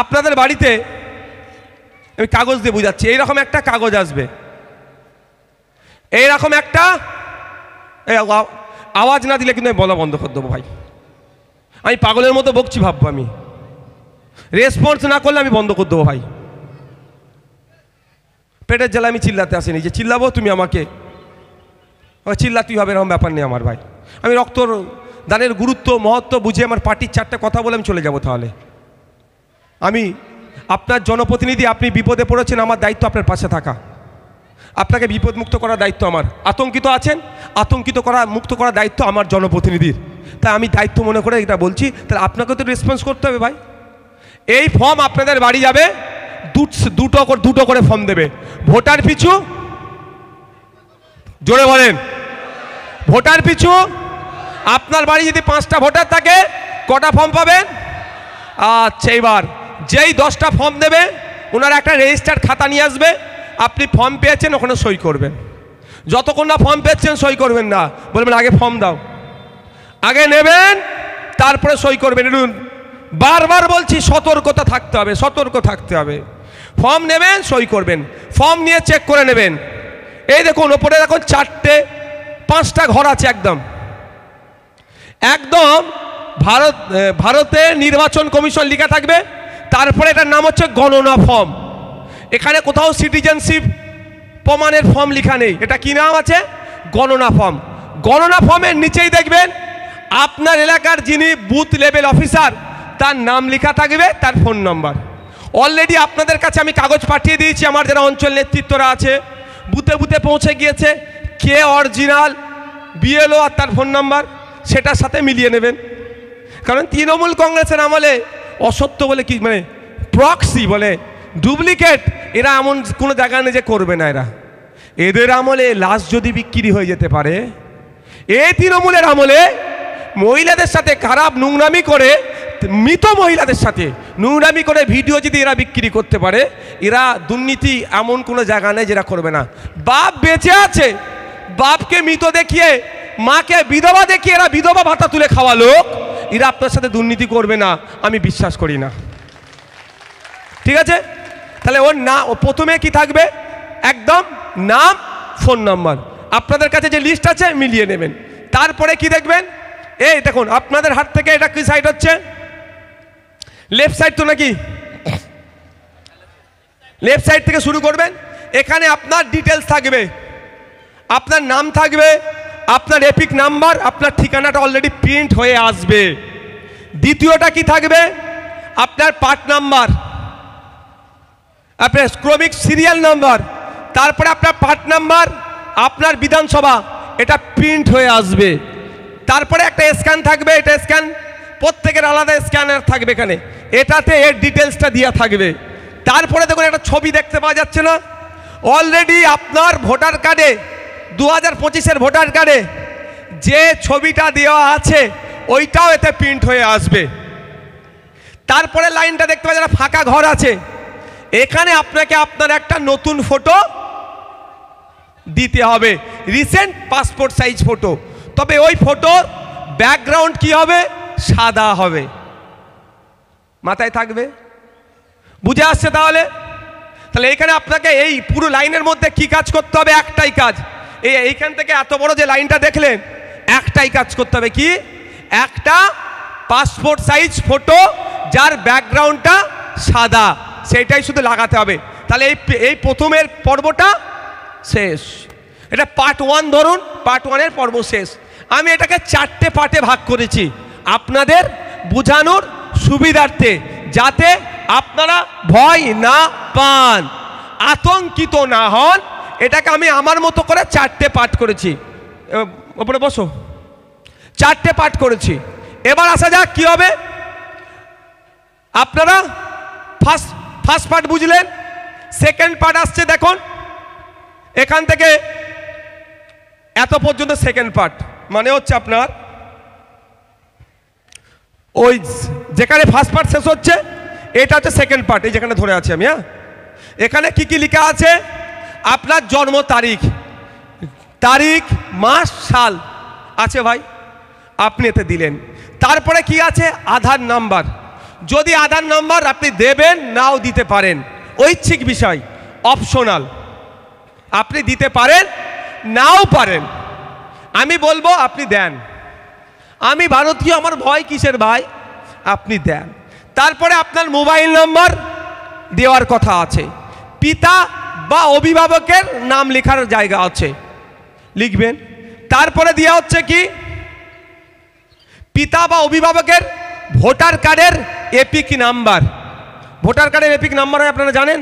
আপনাদের বাড়িতে আমি কাগজ দিয়ে বুঝাচ্ছি, এইরকম একটা কাগজ আসবে, এইরকম একটা, আওয়াজ না দিলে কিন্তু আমি বলা বন্ধ করে দেবো ভাই, আমি পাগলের মতো বকছি ভাববো, আমি রেসপন্স না করলে আমি বন্ধ করে দেবো ভাই। পেটের জ্বালা আমি চিল্লাতে আসিনি যে চিল্লাবো তুমি আমাকে চিল্লাতেই হবে, এরকম ব্যাপার নেই আমার ভাই। আমি রক্ত দানের গুরুত্ব মহত্ব বুঝে আমার পার্টির 4টে কথা বলে আমি চলে যাব। তাহলে আমি আপনার জনপ্রতিনিধি, আপনি বিপদে পড়েছেন, আমার দায়িত্ব আপনার পাশে থাকা, আপনাকে বিপদমুক্ত করার দায়িত্ব আমার। আতঙ্কিত আছেন, মুক্ত করার দায়িত্ব আমার জনপ্রতিনিধির। তাই আমি দায়িত্ব মনে করে এটা বলছি, তাহলে আপনাকে তো রেসপন্স করতে হবে ভাই। এই ফর্ম আপনাদের বাড়ি যাবে, দুটো করে ফর্ম দেবে, ভোটার পিছু, জোরে বলেন, ভোটার পিছু। আপনার বাড়ি যদি 5টা ভোটার থাকে কটা ফর্ম পাবেন? আচ্ছা, এবার যেই 10টা ফর্ম দেবে ওনারা একটা রেজিস্টার্ড খাতা নিয়ে আসবে, আপনি ফর্ম পেয়েছেন ওখানে সই করবেন। যতক্ষণ না ফর্ম পেয়েছেন সই করবেন না, বলবেন আগে ফর্ম দাও, আগে নেবেন তারপরে সই করবেন। বারবার বলছি সতর্কতা থাকতে হবে, সতর্ক থাকতে হবে। ফর্ম নেবেন, সই করবেন, ফর্ম নিয়ে চেক করে নেবেন। এই দেখুন ওপরে দেখুন 5টা ঘর আছে, একদম ভারতের নির্বাচন কমিশন লেখা থাকবে, তারপরে এটার নাম হচ্ছে গণনা ফর্ম। এখানে কোথাও সিটিজেনশিপ প্রমাণের ফর্ম লেখা নেই, এটা কি নাম আছে? গণনা ফর্ম। গণনা ফর্মের নিচেই দেখবেন আপনার এলাকার যিনি বুথ লেভেল অফিসার তার নাম লেখা থাকবে, তার ফোন নাম্বার। অলরেডি আপনাদের কাছে আমি কাগজ পাঠিয়ে দিয়েছি, আমার যারা অঞ্চল নেতৃত্বরা আছে বুথে বুথে পৌঁছে গিয়েছে, কে অরিজিনাল বিএলও আর তার ফোন নাম্বার সেটার সাথে মিলিয়ে নেবেন। কারণ তৃণমূল কংগ্রেসের আমলে অসত্য বলে কি, মানে প্রক্সি বলে ডুপ্লিকেট, এরা এমন কোনো জায়গা নেই যে করবে না। এদের আমলে লাশ যদি বিক্রি হয়ে যেতে পারে, এই তৃণমূলের আমলে মহিলাদের সাথে খারাপ নোংরামি করে, মৃত মহিলাদের সাথে নোংরামি করে ভিডিও যদি এরা বিক্রি করতে পারে, এরা দুর্নীতি এমন কোনো জায়গা নেই যেটা করবে না। বাপ বেঁচে আছে, বাপকে মৃত দেখিয়ে, মাকে বিধবা দেখিয়ে এরা বিধবা ভাতা তুলে খাওয়া লোক, এরা আপনার সাথে দুর্নীতি করবে না, আমি বিশ্বাস করি না। ঠিক আছে, তাহলে ওর প্রথমে কি থাকবে? একদম নাম, ফোন নাম্বার। আপনাদের কাছে যে লিস্ট আছে মিলিয়ে নেবেন। তারপরে কি দেখবেন, এই দেখুন আপনাদের হাত থেকে এটা কি সাইড হচ্ছে? লেফট সাইড তো নাকি? লেফট সাইড থেকে শুরু করবেন। এখানে আপনার ডিটেলস থাকবে, আপনার নাম থাকবে, আপনার এপিক নাম্বার, আপনার ঠিকানাটা অলরেডি প্রিন্ট হয়ে আসবে। দ্বিতীয়টা কি থাকবে? আপনার পার্ট নাম্বার, আপনার ক্রমিক সিরিয়াল নাম্বার, তারপরে আপনার পার্ট নাম্বার, আপনার বিধানসভা, এটা প্রিন্ট হয়ে আসবে। তারপরে একটা স্ক্যান থাকবে, এটা স্ক্যান প্রত্যেকের আলাদা স্ক্যানার থাকবে এখানে, এটাতে এর ডিটেলসটা দেওয়া থাকবে। তারপরে দেখুন একটা ছবি দেখতে পাওয়া যাচ্ছে না? অলরেডি আপনার ভোটার কার্ডে 2025-এর ভোটার কার্ডে যে ছবিটা দেওয়া আছে ওইটাও এতে প্রিন্ট হয়ে আসবে। তারপরে লাইনটা দেখতে পাওয়া যাচ্ছে ফাঁকা ঘর আছে, এখানে আপনাকে আপনার একটা নতুন ফটো দিতে হবে, রিসেন্ট পাসপোর্ট সাইজ ফটো। তবে ওই ফটোর ব্যাকগ্রাউন্ড কি হবে? সাদা হবে। মাথায় থাকবে? বুঝে আসছে তাহলে? তাহলে এখানে আপনাকে এই পুরো লাইনের মধ্যে কি কাজ করতে হবে? একটাই কাজ। এইখান থেকে এত বড় যে লাইনটা দেখলেন, একটাই কাজ করতে হবে। কি? একটা পাসপোর্ট সাইজ ফটো যার ব্যাকগ্রাউন্ডটা সাদা, সেইটাই শুধু লাগাতে হবে। তাহলে এই প্রথমের পর্বটা শেষ। এটা পার্ট 1 ধরুন, পার্ট 1-এর পর্ব শেষ। আমি এটাকে 4টে পার্টে ভাগ করেছি আপনাদের বোঝানোর সুবিধার্থে, যাতে আপনারা ভয় না পান, আতঙ্কিত না হন। এটাকে আমি আমার মতো করে 4টে পার্ট করেছি। ওপরে বসো, 4টে পার্ট করেছি। এবার আসা যাক কি হবে। আপনারা ফার্স্ট পার্ট বুঝলেন, সেকেন্ড পার্ট আসছে। দেখুন এখান থেকে এত পর্যন্ত সেকেন্ড পার্ট, মানে হচ্ছে আপনার ওই যেখানে ফার্স্ট পার্ট শেষ হচ্ছে এটা হচ্ছে সেকেন্ড পার্ট। এই যেখানে ধরে আছি আমি, এখানে কি কি লেখা আছে? আপনার জন্ম তারিখ, মাস, সাল আছে ভাই, আপনি এতে দিলেন। তারপরে কি আছে? আধার নাম্বার। যদি আধার নাম্বার আপনি দেবেন নাও দিতে পারেন, ঐচ্ছিক বিষয়, অপশনাল। আপনি দিতে পারেন নাও পারেন, আমি বলবো আপনি দেন। আমি ভারতীয়, আমার ভয় কিসের ভাই, আপনি দেন। তারপরে আপনার মোবাইল নাম্বার দেওয়ার কথা আছে, পিতা বা অভিভাবকের নাম লেখার জায়গা আছে, লিখবেন। তারপরে দেওয়া হচ্ছে কি, পিতা বা অভিভাবকের ভোটার কার্ডের এপিক নাম্বার। ভোটার কার্ডের এপিক নাম্বার হয় আপনারা জানেন?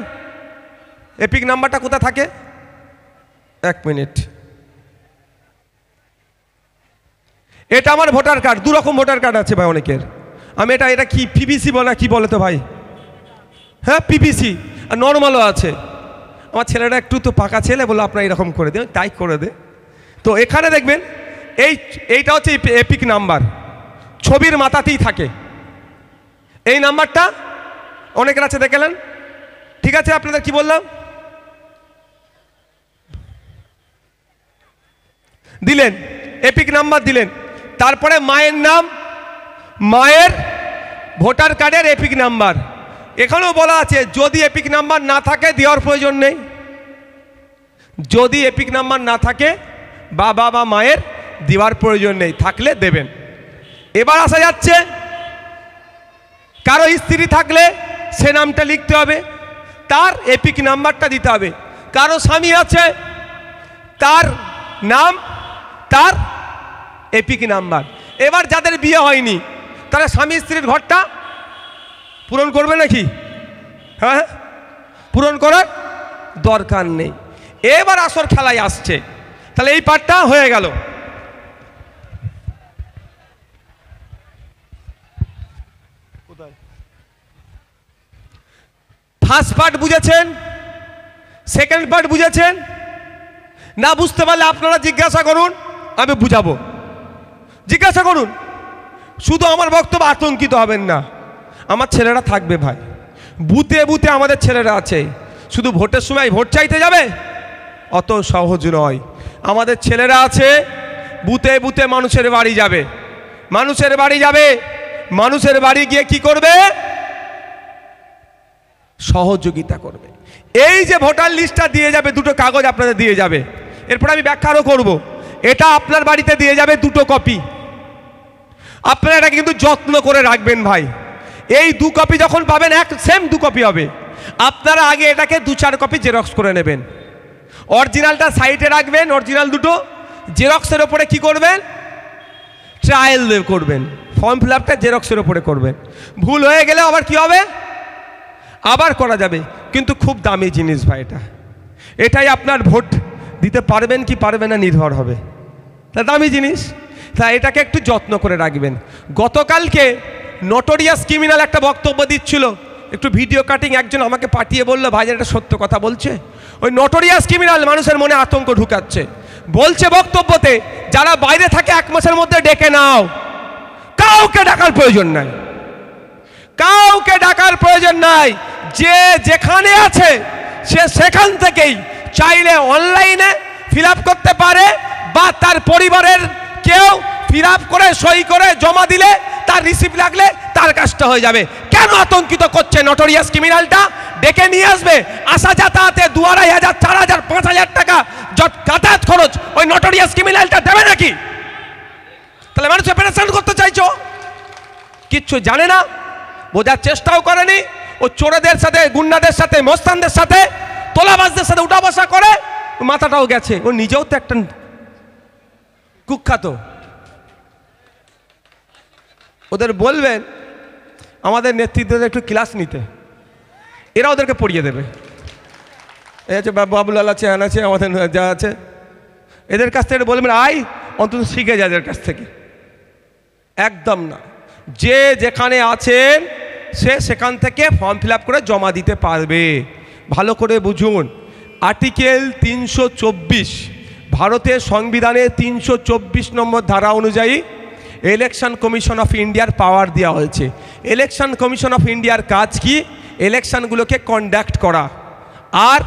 এপিক নাম্বারটা কোথায় থাকে? এক মিনিট, এটা আমার ভোটার কার্ড। দু রকম ভোটার কার্ড আছে ভাই অনেকের। আমি এটা কি পিভিসি বলে কি বলে তো ভাই? হ্যাঁ পিভিসি, আর নর্মালও আছে। আমার ছেলেটা একটু তো পাকা ছেলে, বলে আপনার এরকম করে দে, তাই করে দে। তো এখানে দেখবেন এইটা হচ্ছে এপিক নাম্বার, ছবির মাথাতেই থাকে এই নাম্বারটা। অনেকের আছে দেখলেন, ঠিক আছে? আপনাদের কি বললাম, দিলেন এপিক নাম্বার দিলেন। তারপরে মায়ের নাম, মায়ের ভোটার কার্ডের এপিক নাম্বার। এখানেও বলা আছে যদি এপিক নাম্বার না থাকে দেওয়ার প্রয়োজন নেই। যদি এপিক নাম্বার না থাকে বাবা বা মায়ের দেওয়ার প্রয়োজন নেই, থাকলে দেবেন। এবার আসা যাচ্ছে, কারো স্ত্রী থাকলে সে নামটা লিখতে হবে, তার এপিক নাম্বারটা দিতে হবে। কারো স্বামী আছে, তার নাম, তার এপিক নাম্বার। এবার যাদের বিয়ে হয়নি তারা স্বামী স্ত্রীর ঘরটা পূরণ করবে নাকি? হ্যাঁ, পূরণ করার দরকার নেই। এবার আসর খেলায় আসছে, তাহলে এই পার্টটা হয়ে গেল। ফার্স্ট পার্ট বুঝেছেন? সেকেন্ড পার্ট বুঝেছেন? না বুঝতে পারলে আপনারা জিজ্ঞাসা করুন, আমি বুঝাবো। জিজ্ঞাসা করুন, শুধু আমার বক্তব্য আতঙ্কিত হবেন না। আমার ছেলেরা থাকবে ভাই, বুথে বুথে আমাদের ছেলেরা আছে। শুধু ভোটের সময় ভোট চাইতে যাবে, অত সহজ নয়। আমাদের ছেলেরা আছে, বুথে বুথে মানুষের বাড়ি যাবে, মানুষের বাড়ি যাবে, মানুষের বাড়ি গিয়ে কি করবে? সহযোগিতা করবে। এই যে ভোটার লিস্টটা দিয়ে যাবে, দুটো কাগজ আপনাদের দিয়ে যাবে, এরপর আমি ব্যাখ্যা আরও করবো। এটা আপনার বাড়িতে দিয়ে যাবে দুটো কপি। আপনারা এটা কিন্তু যত্ন করে রাখবেন ভাই। এই দু কপি যখন পাবেন, এক সেম দু কপি হবে। আপনারা আগে এটাকে 2-4 কপি জেরক্স করে নেবেন, অরিজিনালটা সাইডে রাখবেন। অরিজিনাল দুটো জেরক্সের ওপরে কি করবেন? ট্রায়াল করবেন। ফর্ম ফিল আপটা জেরক্সের ওপরে করবেন। ভুল হয়ে গেলে আবার কি হবে? আবার করা যাবে। কিন্তু খুব দামি জিনিস ভাই এটা। এটাই আপনার ভোট দিতে পারবেন কি পারবেন না নির্ভর হবে। তা দামি জিনিস, তা এটাকে একটু যত্ন করে রাখবেন। গতকালকে নটোরিয়াস ক্রিমিনাল একটা বক্তব্য দিচ্ছিল, একটু ভিডিও কাটিং একজন আমাকে পাঠিয়ে বললো, ভাই এটা সত্য কথা বলছে। ওই নটোরিয়াস ক্রিমিনাল মানুষের মনে আতঙ্ক ঢুকাচ্ছে। বলছে বক্তব্যতে, যারা বাইরে থাকে 1 মাসের মধ্যে ডেকে নাও, কাউকে ডাকার প্রয়োজন নাই, কাউকে ডাকার প্রয়োজন নাই। যে যেখানে আছে সে সেখান থেকেই চাইলে অনলাইনে ফিল আপ করতে পারে, বা তার পরিবারের কেউ ফিল আপ করে সই করে জমা দিলে তার রিসিপ্ট লাগলে তার কাজটা হয়ে যাবে। কেন আতঙ্কিত করছে নটোরিয়াস ক্রিমিনালটা? ডেকে নিয়ে আসবে, আসা যাতায়াতে 2,500, 4,000, 5,000 টাকা যাতায়াত খরচ ওই নটোরিয়াস ক্রিমিনালটা দেবে নাকি? তাহলে মানুষ অপারেশন করতে চাইছো, কিচ্ছু জানে না, বোঝার চেষ্টাও করেনি। ও চোরেদের সাথে, গুন্ডাদের সাথে, মস্তানদের সাথে, তোলাবাজদের সাথে উঠা বসা করে, মাথাটাও গেছে। ও নিজেও তো একটা কুখ্যাত। ওদের বলবেন আমাদের নেতৃত্বদের একটু ক্লাস নিতে, এরা ওদেরকে পড়িয়ে দেবে। এই আছে বাবুলাল আছে, আন আছে, আমাদের যা আছে, এদের কাছ থেকে বলবেন আই অন্তত শিখে যায় এদের কাছ থেকে। একদম না, যে যেখানে আছেন সে সেখান থেকে ফর্ম ফিল আপ করে জমা দিতে পারবে। ভালো করে বুঝুন, আর্টিকেল 324 ভারতের সংবিধানের 324 নম্বর ধারা অনুযায়ী ইলেকশন কমিশন অফ ইন্ডিয়ার পাওয়ার দেওয়া হয়েছে। ইলেকশন কমিশন অফ ইন্ডিয়ার কাজ কি? ইলেকশনগুলোকে কন্ডাক্ট করা, আর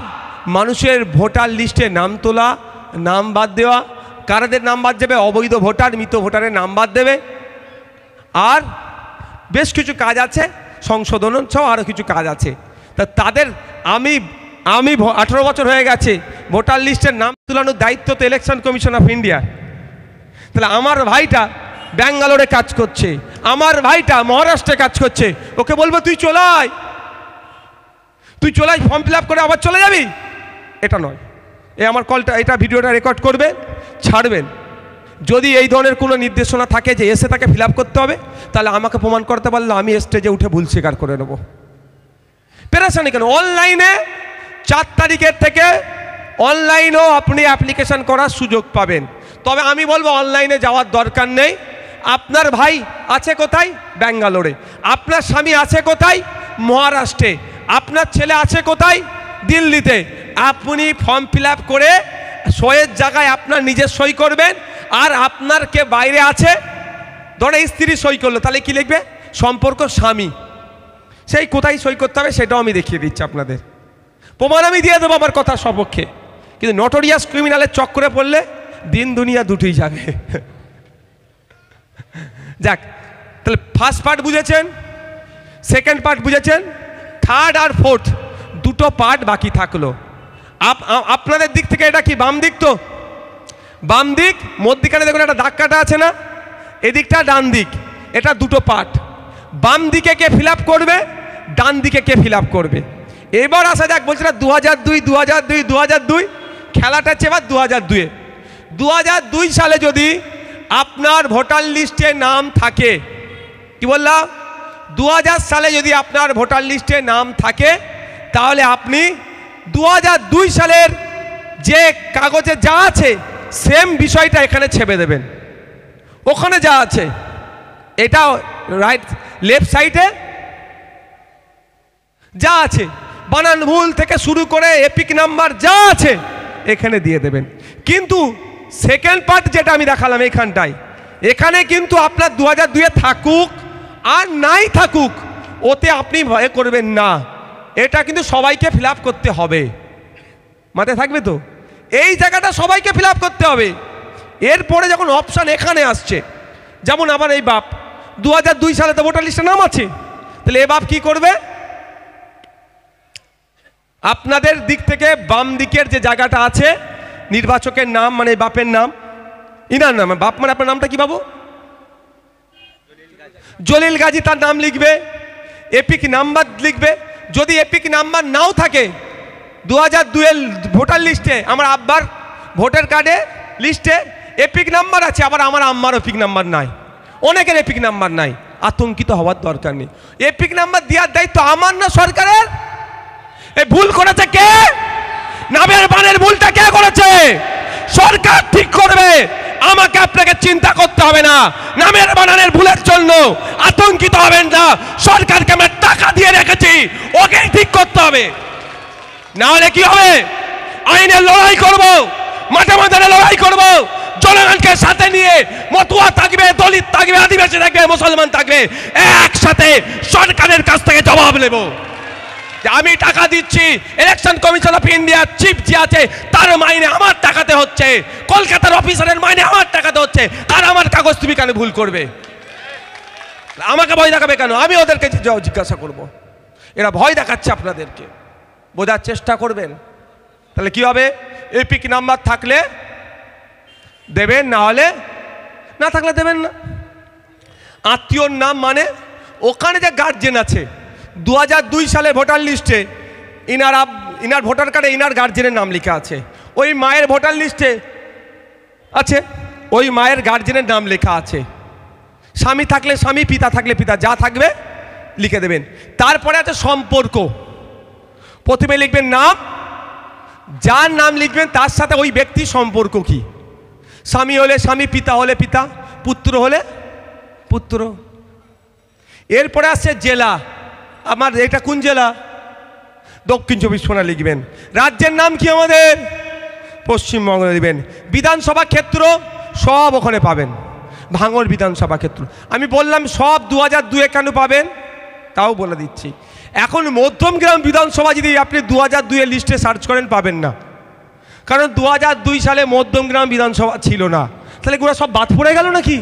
মানুষের ভোটার লিস্টে নাম তোলা, নাম বাদ দেওয়া, কারাদের নাম বাদ দেবে, অবৈধ ভোটার, মৃত ভোটারের নাম বাদ দেবে, আর বেশ কিছু কাজ আছে। সংশোধন সহ আরও কিছু কাজ আছে। তা তাদের আমি 18 বছর হয়ে গেছে, ভোটার লিস্টের নাম তুলানোর দায়িত্ব তো ইলেকশন কমিশন অফ ইন্ডিয়া। তাহলে আমার ভাইটা ব্যাঙ্গালোরে কাজ করছে, আমার ভাইটা মহারাষ্ট্রে কাজ করছে, ওকে বলবো তুই চলাই ফর্ম ফিল আপ করে আবার চলে যাবি? এটা নয়। আমার কলটা, এটা ভিডিওটা রেকর্ড করবেন, ছাড়বেন। যদি এই ধরনের কোনো নির্দেশনা থাকে যে এসে তাকে ফিল আপ করতে হবে, তাহলে আমাকে প্রমাণ করতে পারলে আমি স্টেজে উঠে ভুল স্বীকার করে নেব। পেরেশানি কেন? অনলাইনে 4 তারিখের থেকে অনলাইনেও আপনি অ্যাপ্লিকেশন করার সুযোগ পাবেন। তবে আমি বলবো অনলাইনে যাওয়ার দরকার নেই। আপনার ভাই আছে কোথায়? ব্যাঙ্গালোরে। আপনার স্বামী আছে কোথায়? মহারাষ্ট্রে। আপনার ছেলে আছে কোথায়? দিল্লিতে। আপনি ফর্ম ফিল আপ করে সইয়ের জায়গায় আপনার নিজের সই করবেন। আর আপনার কে বাইরে আছে, ধরে স্ত্রী সই করলো, তাহলে কি লিখবে? সম্পর্ক স্বামী। সেই কোথায় সই করতে হবে সেটাও আমি দেখিয়ে দিচ্ছি আপনাদের, প্রমাণ আমি দিয়ে দেবো আমার কথার সপক্ষে। কিন্তু নটোরিয়াস ক্রিমিনালের চক্করে পড়লে দিন দুনিয়া দুটোই যাবে। যাক, তাহলে ফার্স্ট পার্ট বুঝেছেন, সেকেন্ড পার্ট বুঝেছেন, থার্ড আর ফোর্থ দুটো পার্ট বাকি থাকলো। আপনাদের দিক থেকে এটা কি বাম দিক? তো বাম দিক, মধ্যিখানে দেখুন একটা দাগ কাটা আছে না, এদিকটা ডান দিক, এটা দুটো পার্ট। বাম দিকে কে ফিল আপ করবে, ডান দিকে কে ফিল আপ করবে। এবার আসা যাক, বলছে না 2002 খেলাটা হচ্ছে এবার 2002-এ। 2002 সালে যদি আপনার ভোটার লিস্টে নাম থাকে, কি বললাম, 2000 সালে যদি আপনার ভোটার লিস্টে নাম থাকে, তাহলে আপনি 2002 সালের যে কাগজে যা আছে সেম বিষয়টা এখানে ছেপে দেবেন। ওখানে যা আছে, এটা রাইট লেফট সাইডে যা আছে, বানান ভুল থেকে শুরু করে এপিক নাম্বার যা আছে এখানে দিয়ে দেবেন। কিন্তু সেকেন্ড পার্ট যেটা আমি দেখালাম এখানটায়, এখানে কিন্তু আপনার 2002-এ থাকুক আর নাই থাকুক, ওতে আপনি ভয় করবেন না। এটা কিন্তু সবাইকে ফিল আপ করতে হবে, মাথায় থাকবে তো? এই জায়গাটা সবাইকে ফিল আপ করতে হবে। এরপরে যখন অপশান এখানে আসছে, যেমন আমার এই বাপ 2002 সালে তো ভোটার লিস্টে নাম আছে, তাহলে এ বাপ কি করবে? আপনাদের দিক থেকে বাম দিকের যে জায়গাটা আছে, নির্বাচকের নাম মানে বাপের নাম, ইনার নাম, বাপ মানে আপনার নামটা কি বাবু? জলিল গাজী, তার নাম লিখবে, এপিক নাম্বার লিখবে। যদি এপিক নাম্বার নাও থাকে 2002-এর ভোটার লিস্টে, আমার আব্বার ভোটার কার্ডে লিস্টে এপিক নাম্বার আছে, আবার আমার আম্মার এপিক নাম্বার নাই, অনেকের এপিক নাম্বার নাই, আতঙ্কিত হওয়ার দরকার নেই। এপিক নাম্বার দেওয়ার দায়িত্ব আমার না সরকারের? এই ভুল করেছে কে? নামের বানের ভুলটা কে করেছে? সরকার ঠিক করবে, আমাকে আপনাকে চিন্তা করতে হবে না। নামের বানানের ভুলের জন্য আতঙ্কিত হবেন না, সরকারকে আমরা টাকা দিয়ে রেখেছি, ওকে ঠিক করতে হবে। না হলে কি হবে? আইনের লড়াই করব, মাঠে ময়দানে লড়াই করব, জনগণকে সাথে নিয়ে, মতুয়া থাকবে, দলিত থাকবে, আদিবাসী থাকবে, মুসলমান থাকবে, একসাথে সরকারের কাছ থেকে জবাব নেব। আমি টাকা দিচ্ছি, ইলেকশন কমিশন অফ ইন্ডিয়ার চিফ যে আছে তার মাইনে আমার টাকাতে হচ্ছে, কলকাতার অফিসারের মাইনে আমার টাকাতে হচ্ছে, আর আমার কাগজ তুমি কেন ভুল করবে? আমাকে ভয় দেখাবে কেন? আমি ওদেরকে জিজ্ঞাসা করব। এরা ভয় দেখাচ্ছে আপনাদেরকে, বোঝার চেষ্টা করবেন। তাহলে কি হবে? এপিক নাম্বার থাকলে দেবেন, না হলে না থাকলে দেবেন না। আত্মীয়র নাম মানে ওখানে যে গার্জেন আছে, 2002 সালে ভোটার লিস্টে ইনার ভোটার কার্ডে ইনার গার্জেনের নাম লেখা আছে, ওই মায়ের ভোটার লিস্টে আছে, ওই মায়ের গার্জেনের নাম লেখা আছে। স্বামী থাকলে স্বামী, পিতা থাকলে পিতা, যা থাকবে লিখে দেবেন। তারপরে আছে সম্পর্ক। প্রথমে লিখবেন নাম, যার নাম লিখবেন তার সাথে ওই ব্যক্তির সম্পর্ক কি। স্বামী হলে স্বামী, পিতা হলে পিতা, পুত্র হলে পুত্র। এরপরে আসছে জেলা। আমার এটা কোন জেলা? দক্ষিণ 24 পরগনা লিখবেন। রাজ্যের নাম কি আমাদের? পশ্চিমবঙ্গ লিখবেন। বিধানসভা ক্ষেত্র সব ওখানে পাবেন, ভাঙড় বিধানসভা ক্ষেত্র। আমি বললাম সব 2002-এ কেন পাবেন তাও বলে দিচ্ছি। এখন মধ্যমগ্রাম বিধানসভা যদি আপনি 2002-এর লিস্টে সার্চ করেন পাবেন না, কারণ 2002 সালে মধ্যমগ্রাম বিধানসভা ছিল না। তাহলে ওরা সব বাদ পড়ে গেল নাকি?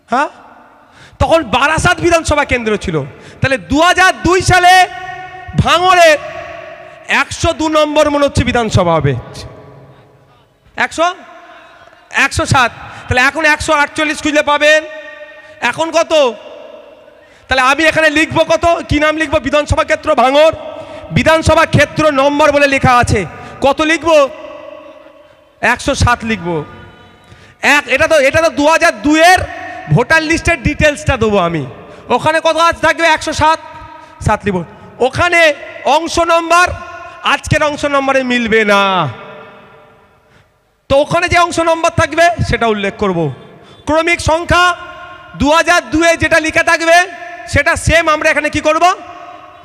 হ্যাঁ, তখন বারাসাত বিধানসভা কেন্দ্র ছিল। তাহলে 2002 সালে ভাঙড়ের 102 নম্বর মনে হচ্ছে বিধানসভা হবে, 107। তাহলে এখন 148 খুঁজলে পাবেন। এখন কত? তাহলে আমি এখানে লিখবো কত, কি নাম লিখবো? বিধানসভা ক্ষেত্র ভাঙড়, বিধানসভা ক্ষেত্র নম্বর বলে লেখা আছে। কত লিখবো? 107 লিখবো। এটা তো 2002 এর ভোটার লিস্টের ডিটেলসটা দেবো আমি। ওখানে কত আজ থাকবে? 107 লিখবো। ওখানে অংশ নম্বর আজকের অংশ নম্বরে মিলবে না, তো ওখানে যে অংশ নম্বর থাকবে সেটা উল্লেখ করব। ক্রমিক সংখ্যা 2002 যেটা লেখা থাকবে সেটা সেম আমরা এখানে কি করব?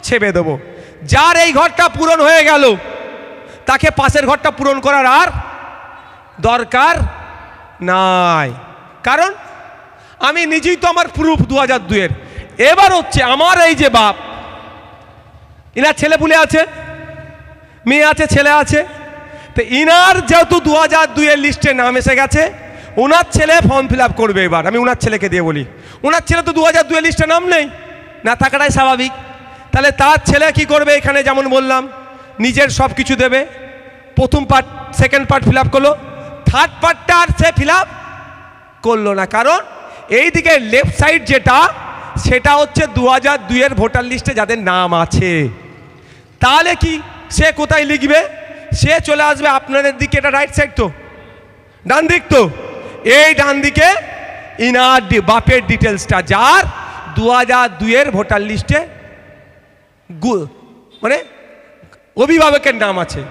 ছেপে দেবো। যার এই ঘরটা পূরণ হয়ে গেল তাকে পাশের ঘরটা পূরণ করার আর দরকার নাই, কারণ আমি নিজেই তো আমার প্রুফ 2002 এর। এবার হচ্ছে আমার এই যে বাপ, ইনার ছেলে পুলে আছে, মেয়ে আছে, ছেলে আছে, তো ইনার যেহেতু 2002 এর লিস্টে নাম এসে গেছে, ওনার ছেলে ফর্ম ফিল আপ করবে। এবার আমি ওনার ছেলেকে দিয়ে বলি, ওনার ছেলে তো 2002 এর লিস্টে নাম নেই, না থাকাটাই স্বাভাবিক। তাহলে তার ছেলে কি করবে? এখানে যেমন বললাম নিজের সব কিছু দেবে। প্রথম part, second part fill up করলো, থার্ড পার্টটা আর সে ফিল আপ করলো না, কারণ এই দিকে লেফট সাইড যেটা সেটা হচ্ছে 2002 এর ভোটার লিস্টে যাদের নাম আছে। তাহলে কি সে কোথায় লিখবে? সে চলে আসবে আপনাদের দিকে, এটা রাইট সাইড তো, ডান দিক তো, এই ডান দিকে ইনার বাপের ডিটেলসটা যার 2002 এর ভোটার লিস্টে মানে অভিভাবকের নাম আছে।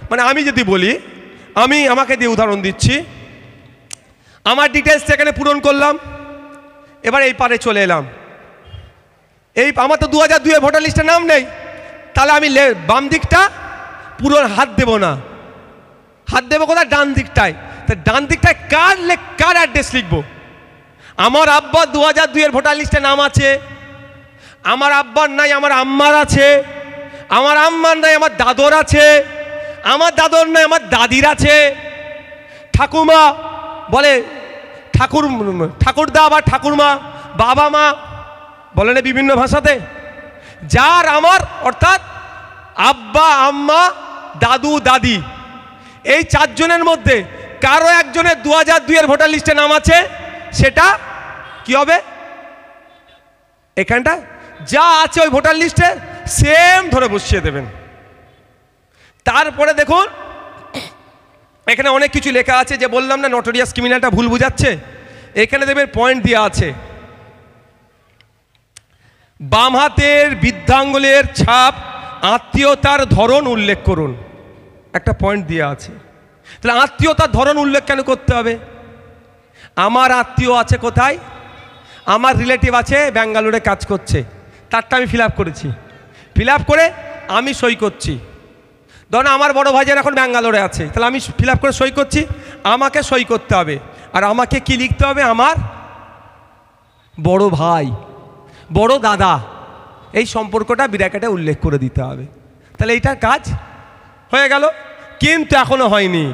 মানে আমি যদি বলি, আমাকে দিয়ে উদাহরণ দিচ্ছি, আমার ডিটেলস এখানে পূরণ করলাম, এবার এই পারে চলে এলাম, এই আমার তো 2002 এর ভোটার লিস্টে নাম নেই, তাহলে আমি বাম দিকটা পুরো হাত দেব না, হাত দেবো কোথায়? ডান দিকটায়। তা ডান দিকটায় কার অ্যাড্রেস লিখবো? আমার আব্বা 2002 এর ভোটার লিস্টে নাম আছে, আমার আব্বার নাই আমার আম্মার আছে, আমার আম্মার নাই আমার দাদর আছে, আমার দাদর নাই আমার দাদির আছে, ঠাকুমা বলে ঠাকুরদা বা ঠাকুরমা, বাবা মা বলে না বিভিন্ন ভাষাতে। যার আমার অর্থাৎ আব্বা আম্মা দাদু দাদি, এই চারজনের মধ্যে কারো একজনের 2002 এর ভোটার লিস্টে নাম আছে, সেটা কি হবে? এখানটা যা আছে ওই ভোটার লিস্টে সেম ধরে বসিয়ে দেবেন। তারপরে দেখুন এখানে অনেক কিছু লেখা আছে, যে বললাম না নটোরিয়াস ক্রিমিনালটা ভুল বুঝাচ্ছে, এখানে দেখবেন পয়েন্ট দেওয়া আছে, বাম হাতের বৃদ্ধাঙ্গুলের ছাপ আত্মীয়তার ধরন উল্লেখ করুন, একটা পয়েন্ট দেওয়া আছে। তাহলে আত্মীয়তার ধরন উল্লেখ কেন করতে হবে? আমার আত্মীয় আছে কোথায়? আমার রিলেটিভ আছে ব্যাঙ্গালোরে কাজ করছে, তারটা আমি ফিল আপ করেছি, ফিল আপ করে আমি সই করছি। ধরুন আমার বড় ভাইজান এখন ব্যাঙ্গালোরে আছে, তাহলে আমি ফিল আপ করে সই করছি, আমাকে সই করতে হবে। আর আমাকে কি লিখতে হবে? আমার বড় ভাই, বড় দাদা, এই সম্পর্কটা ব্র্যাকেটে উল্লেখ করে দিতে হবে। তাহলে এইটার কাজ হয়ে গেল। কিন্তু এখনো হয়নি।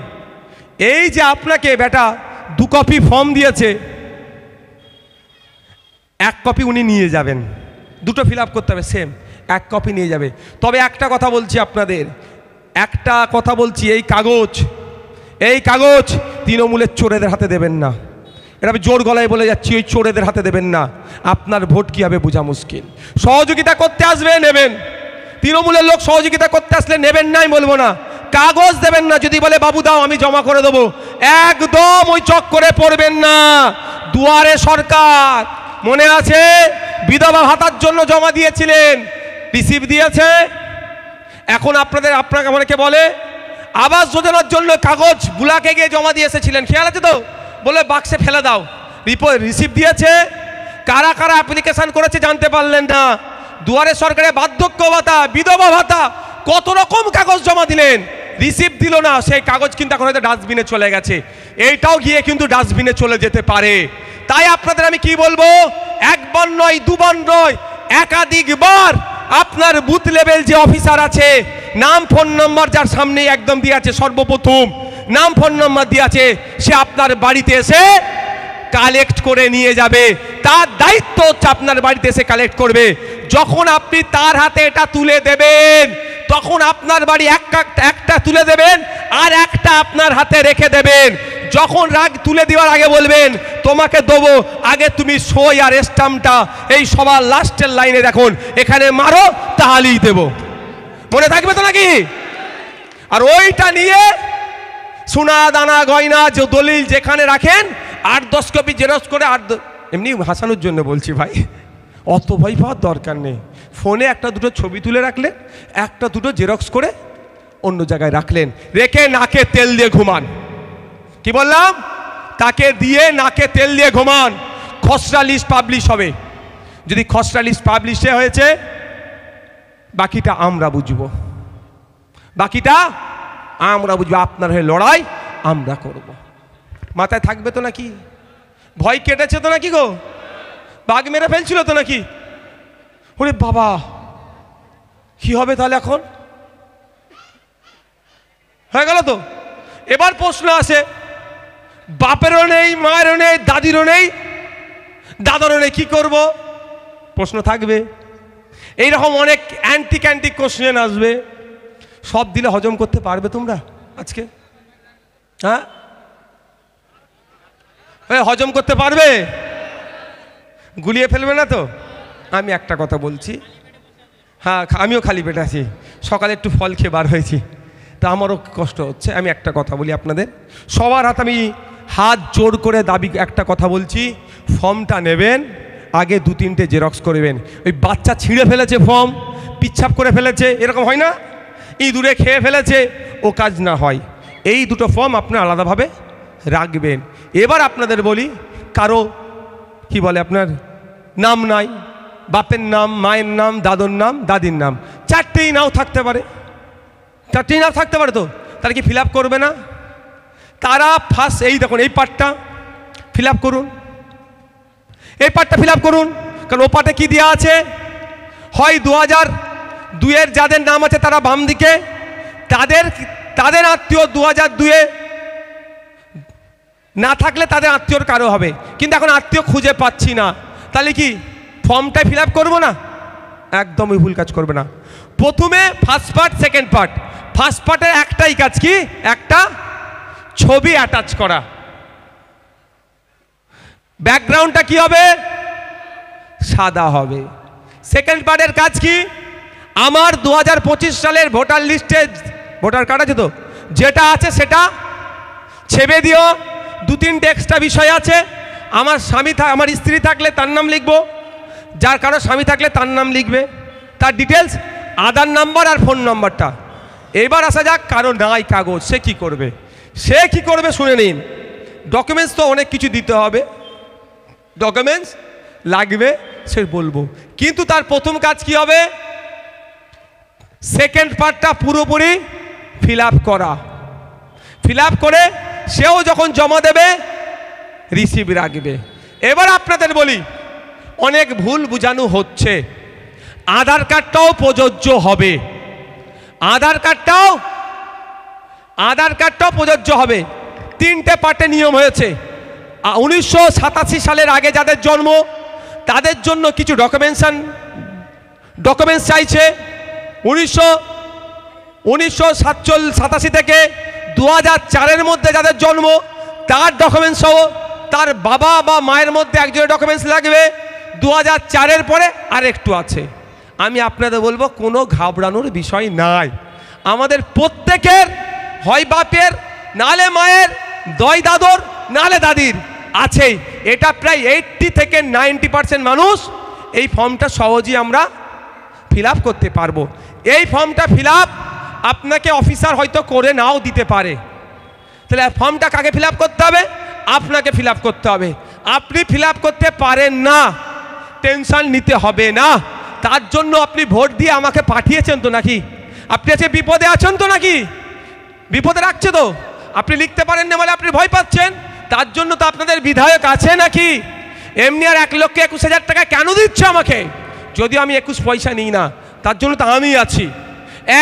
এই যে আপনাকে বেটা 2 কপি ফর্ম দিয়েছে, 1 কপি উনি নিয়ে যাবেন, দুটো ফিল আপ করতে হবে সেম, 1 কপি নিয়ে যাবে। তবে একটা কথা বলছি আপনাদের, একটা কথা বলছি, এই কাগজ তৃণমূলের চোরেদের হাতে দেবেন না। এটা আমি জোর গলায় বলে যাচ্ছি, ওই চোরেদের হাতে দেবেন না, আপনার ভোট কী হবে বোঝা মুশকিল। সহযোগিতা করতে আসবে নেবেন, তৃণমূলের লোক সহযোগিতা করতে আসলে নেবেন নাই বলবো না, কাগজ দেবেন না। যদি বলে বাবু দাও আমি জমা করে দেবো, একদম ওই চক্করে পড়বেন না। দুয়ারে সরকার মনে আছে, বিধবা ভাতার জন্য জমা দিয়েছিলেন, রিসিভ দিয়েছে। এখন আপনাকে অনেকে বলে আবাস যোজনার জন্য কাগজ বুলাকে গিয়ে জমা দিয়ে এসেছিলেন, খেয়াল আছে তো? বলে বাক্সে ফেলে দাও, রিসিভ দিয়েছে। কারা কারা অ্যাপ্লিকেশন করেছে জানতে পারলেন না। দুয়ারে সরকারে বার্ধক্য ভাতা, বিধবা ভাতা, কত রকম কাগজ জমা দিলেন, রিসিভ দিল না। সেই কাগজ কিন্তু এখন হয়তো ডাস্টবিনে চলে গেছে, এইটাও গিয়ে কিন্তু ডাস্টবিনে চলে যেতে পারে। তাই আপনাদের আমি কি বলবো, একবার নয় দুবার নয়, একাধিকবার আপনার বুথ লেভেল যে অফিসার আছে, নাম ফোন নম্বর যার সামনে একদম দিয়ে আছে, সর্বপ্রথম নাম ফোন নম্বর দিয়ে আছে, সে আপনার বাড়িতে এসে কালেক্ট করে নিয়ে যাবে। তার দায়িত্ব হচ্ছে আপনার বাড়িতে এসে কালেক্ট করবে। যখন আপনি তার হাতে এটা তুলে দেবেন, তখন আপনার বাড়ি একটা তুলে দেবেন আর একটা আপনার হাতে রেখে দেবেন। যখন রাগ তুলে দেওয়ার আগে বলবেন তোমাকে দেবো, আগে তুমি সই আর স্টাম্পটা এই সবার লাস্টের লাইনে দেখুন এখানে মারো, তাহলেই দেব। মনে থাকবে তো নাকি? আর ওইটা নিয়ে সোনা দানা গয়না যে দলিল যেখানে রাখেন 8-10 কপি জেরক্স করে, এমনি হাসানোর জন্য বলছি ভাই, অত ভয় পাওয়ার দরকার নেই। ফোনে একটা দুটো ছবি তুলে রাখলেন, একটা দুটো জেরক্স করে অন্য জায়গায় রাখলেন, রেখে নাকে তেল দিয়ে ঘুমান। কি বললাম? তাকে দিয়ে নাকে তেল দিয়ে ঘুমান। খসড়া লিস্ট পাবলিশ হবে। যদি খসড়া লিস্ট পাবলিশে হয়েছে, বাকিটা আমরা বুঝবো, বাকিটা আমরা বুঝবো। আপনার হয়ে লড়াই আমরা করব। মাথায় থাকবে তো নাকি? ভয় কেটেছে তো নাকি গো? বাঘ মেরে ফেলছিল তো নাকি? ওরে বাবা, কি হবে তাহলে? এখন হয়ে গেল তো। এবার প্রশ্ন আসে, বাপেরও নেই, মায়েরও নেই, দাদিরও নেই, দাদারও নেই, কি করব? প্রশ্ন থাকবে। এইরকম অনেক অ্যান্টিক কোশ্চেন আসবে। সব দিলে হজম করতে পারবে তোমরা আজকে? হ্যাঁ, হজম করতে পারবে? গুলিয়ে ফেলবে না তো? আমি একটা কথা বলছি, হ্যাঁ আমিও খালি পেটে আছি, সকালে একটু ফল খেয়ে বার হয়েছি, তা আমারও কষ্ট হচ্ছে। আমি একটা কথা বলি আপনাদের সবার হাতে, আমি হাত জোর করে দাবি একটা কথা বলছি, ফর্মটা নেবেন, আগে 2-3টে জেরক্স করবেন। ওই বাচ্চা ছিঁড়ে ফেলেছে ফর্ম, পিচ্ছাপ করে ফেলেছে, এরকম হয় না? ইঁদুরে খেয়ে ফেলেছে, ও কাজ না হয়। এই দুটো ফর্ম আপনি আলাদাভাবে রাখবেন। এবার আপনাদের বলি, কারো কি বলে আপনার নাম নাই, বাপের নাম, মায়ের নাম, দাদুর নাম, দাদির নাম, 4টেই নাও থাকতে পারে, 4টেই নাও থাকতে পারে। তো তারা কি ফিল আপ করবে না? তারা ফার্স্ট এই দেখুন এই পার্টটা ফিল আপ করুন, এই পার্টটা ফিল আপ করুন। কারণ ও পার্টে কী দেওয়া আছে? হয় 2002-এর যাদের নাম আছে তারা বাম দিকে, তাদের আত্মীয় 2002-এ না থাকলে তাদের আত্মীয়র কারো হবে, কিন্তু এখন আত্মীয় খুঁজে পাচ্ছি না, তাহলে কি ফর্মটাই ফিল আপ করবো না? একদমই ভুল কাজ করবে না। প্রথমে first part, second part. First পার্টের একটাই কাজ, কি? একটা ছবি অ্যাটাচ করা। ব্যাকগ্রাউন্ডটা কি হবে? সাদা হবে। সেকেন্ড পার্টের কাজ কি? আমার 2025 সালের ভোটার লিস্টে ভোটার কার্ড আছে তো, যেটা আছে সেটা ছেপে দিও। 2-3টে এক্সট্রা বিষয় আছে। আমার আমার স্ত্রী থাকলে তার নাম লিখবো, যার কারো স্বামী থাকলে তার নাম লিখবে, তার ডিটেলস, আধার নাম্বার আর ফোন নাম্বারটা। এবার আসা যাক, কারো নাই কাগজ, সে কি করবে? সে কি করবে শুনে নিন। ডকুমেন্টস তো অনেক কিছু দিতে হবে, ডকুমেন্টস লাগবে, সে বলবো, কিন্তু তার প্রথম কাজ কি হবে? সেকেন্ড পার্টটা পুরোপুরি ফিল আপ করা। ফিল আপ করে সেও যখন জমা দেবে রিসিভ রাখবে। এবার আপনাদের বলি, অনেক ভুল বোঝানো হচ্ছে। আধার কার্ডটাও প্রযোজ্য হবে, আধার কার্ডটাও প্রযোজ্য হবে। 3টে পার্টে নিয়ম হয়েছে। 1987 সালের আগে যাদের জন্ম তাদের জন্য কিছু ডকুমেন্টস চাইছে। 1987 থেকে 2004-এর মধ্যে যাদের জন্ম তার ডকুমেন্টস সহ তার বাবা বা মায়ের মধ্যে একজনের ডকুমেন্টস লাগবে। 2004-এর পরে আর একটু আছে। আমি আপনাদের বলবো কোনো ঘাবড়ানোর বিষয় নাই। আমাদের প্রত্যেকের হয় বাপের, নালে মায়ের, দয় দাদর, নালে দাদির আছেই। এটা প্রায় 80 থেকে 90% মানুষ এই ফর্মটা সহজেই আমরা ফিল আপ করতে পারবো। এই ফর্মটা ফিল আপ আপনাকে অফিসার হয়তো করে নাও দিতে পারে। তাহলে ফর্মটা কাকে ফিল আপ করতে হবে? আপনাকে ফিল আপ করতে হবে। আপনি ফিল আপ করতে পারেন না, টেনশন নিতে হবে না। তার জন্য আপনি ভোট দিয়ে আমাকে পাঠিয়েছেন তো নাকি? আপনি আজকে বিপদে আছেন তো নাকি? বিপদে রাখছে তো, আপনি লিখতে পারেন না বলে আপনি ভয় পাচ্ছেন। তার জন্য তো আপনাদের বিধায়ক আছে নাকি? এমনি আর 1,21,000 টাকা কেন দিচ্ছে আমাকে? যদিও আমি 21 পয়সা নিই না, তার জন্য তো আমি আছি।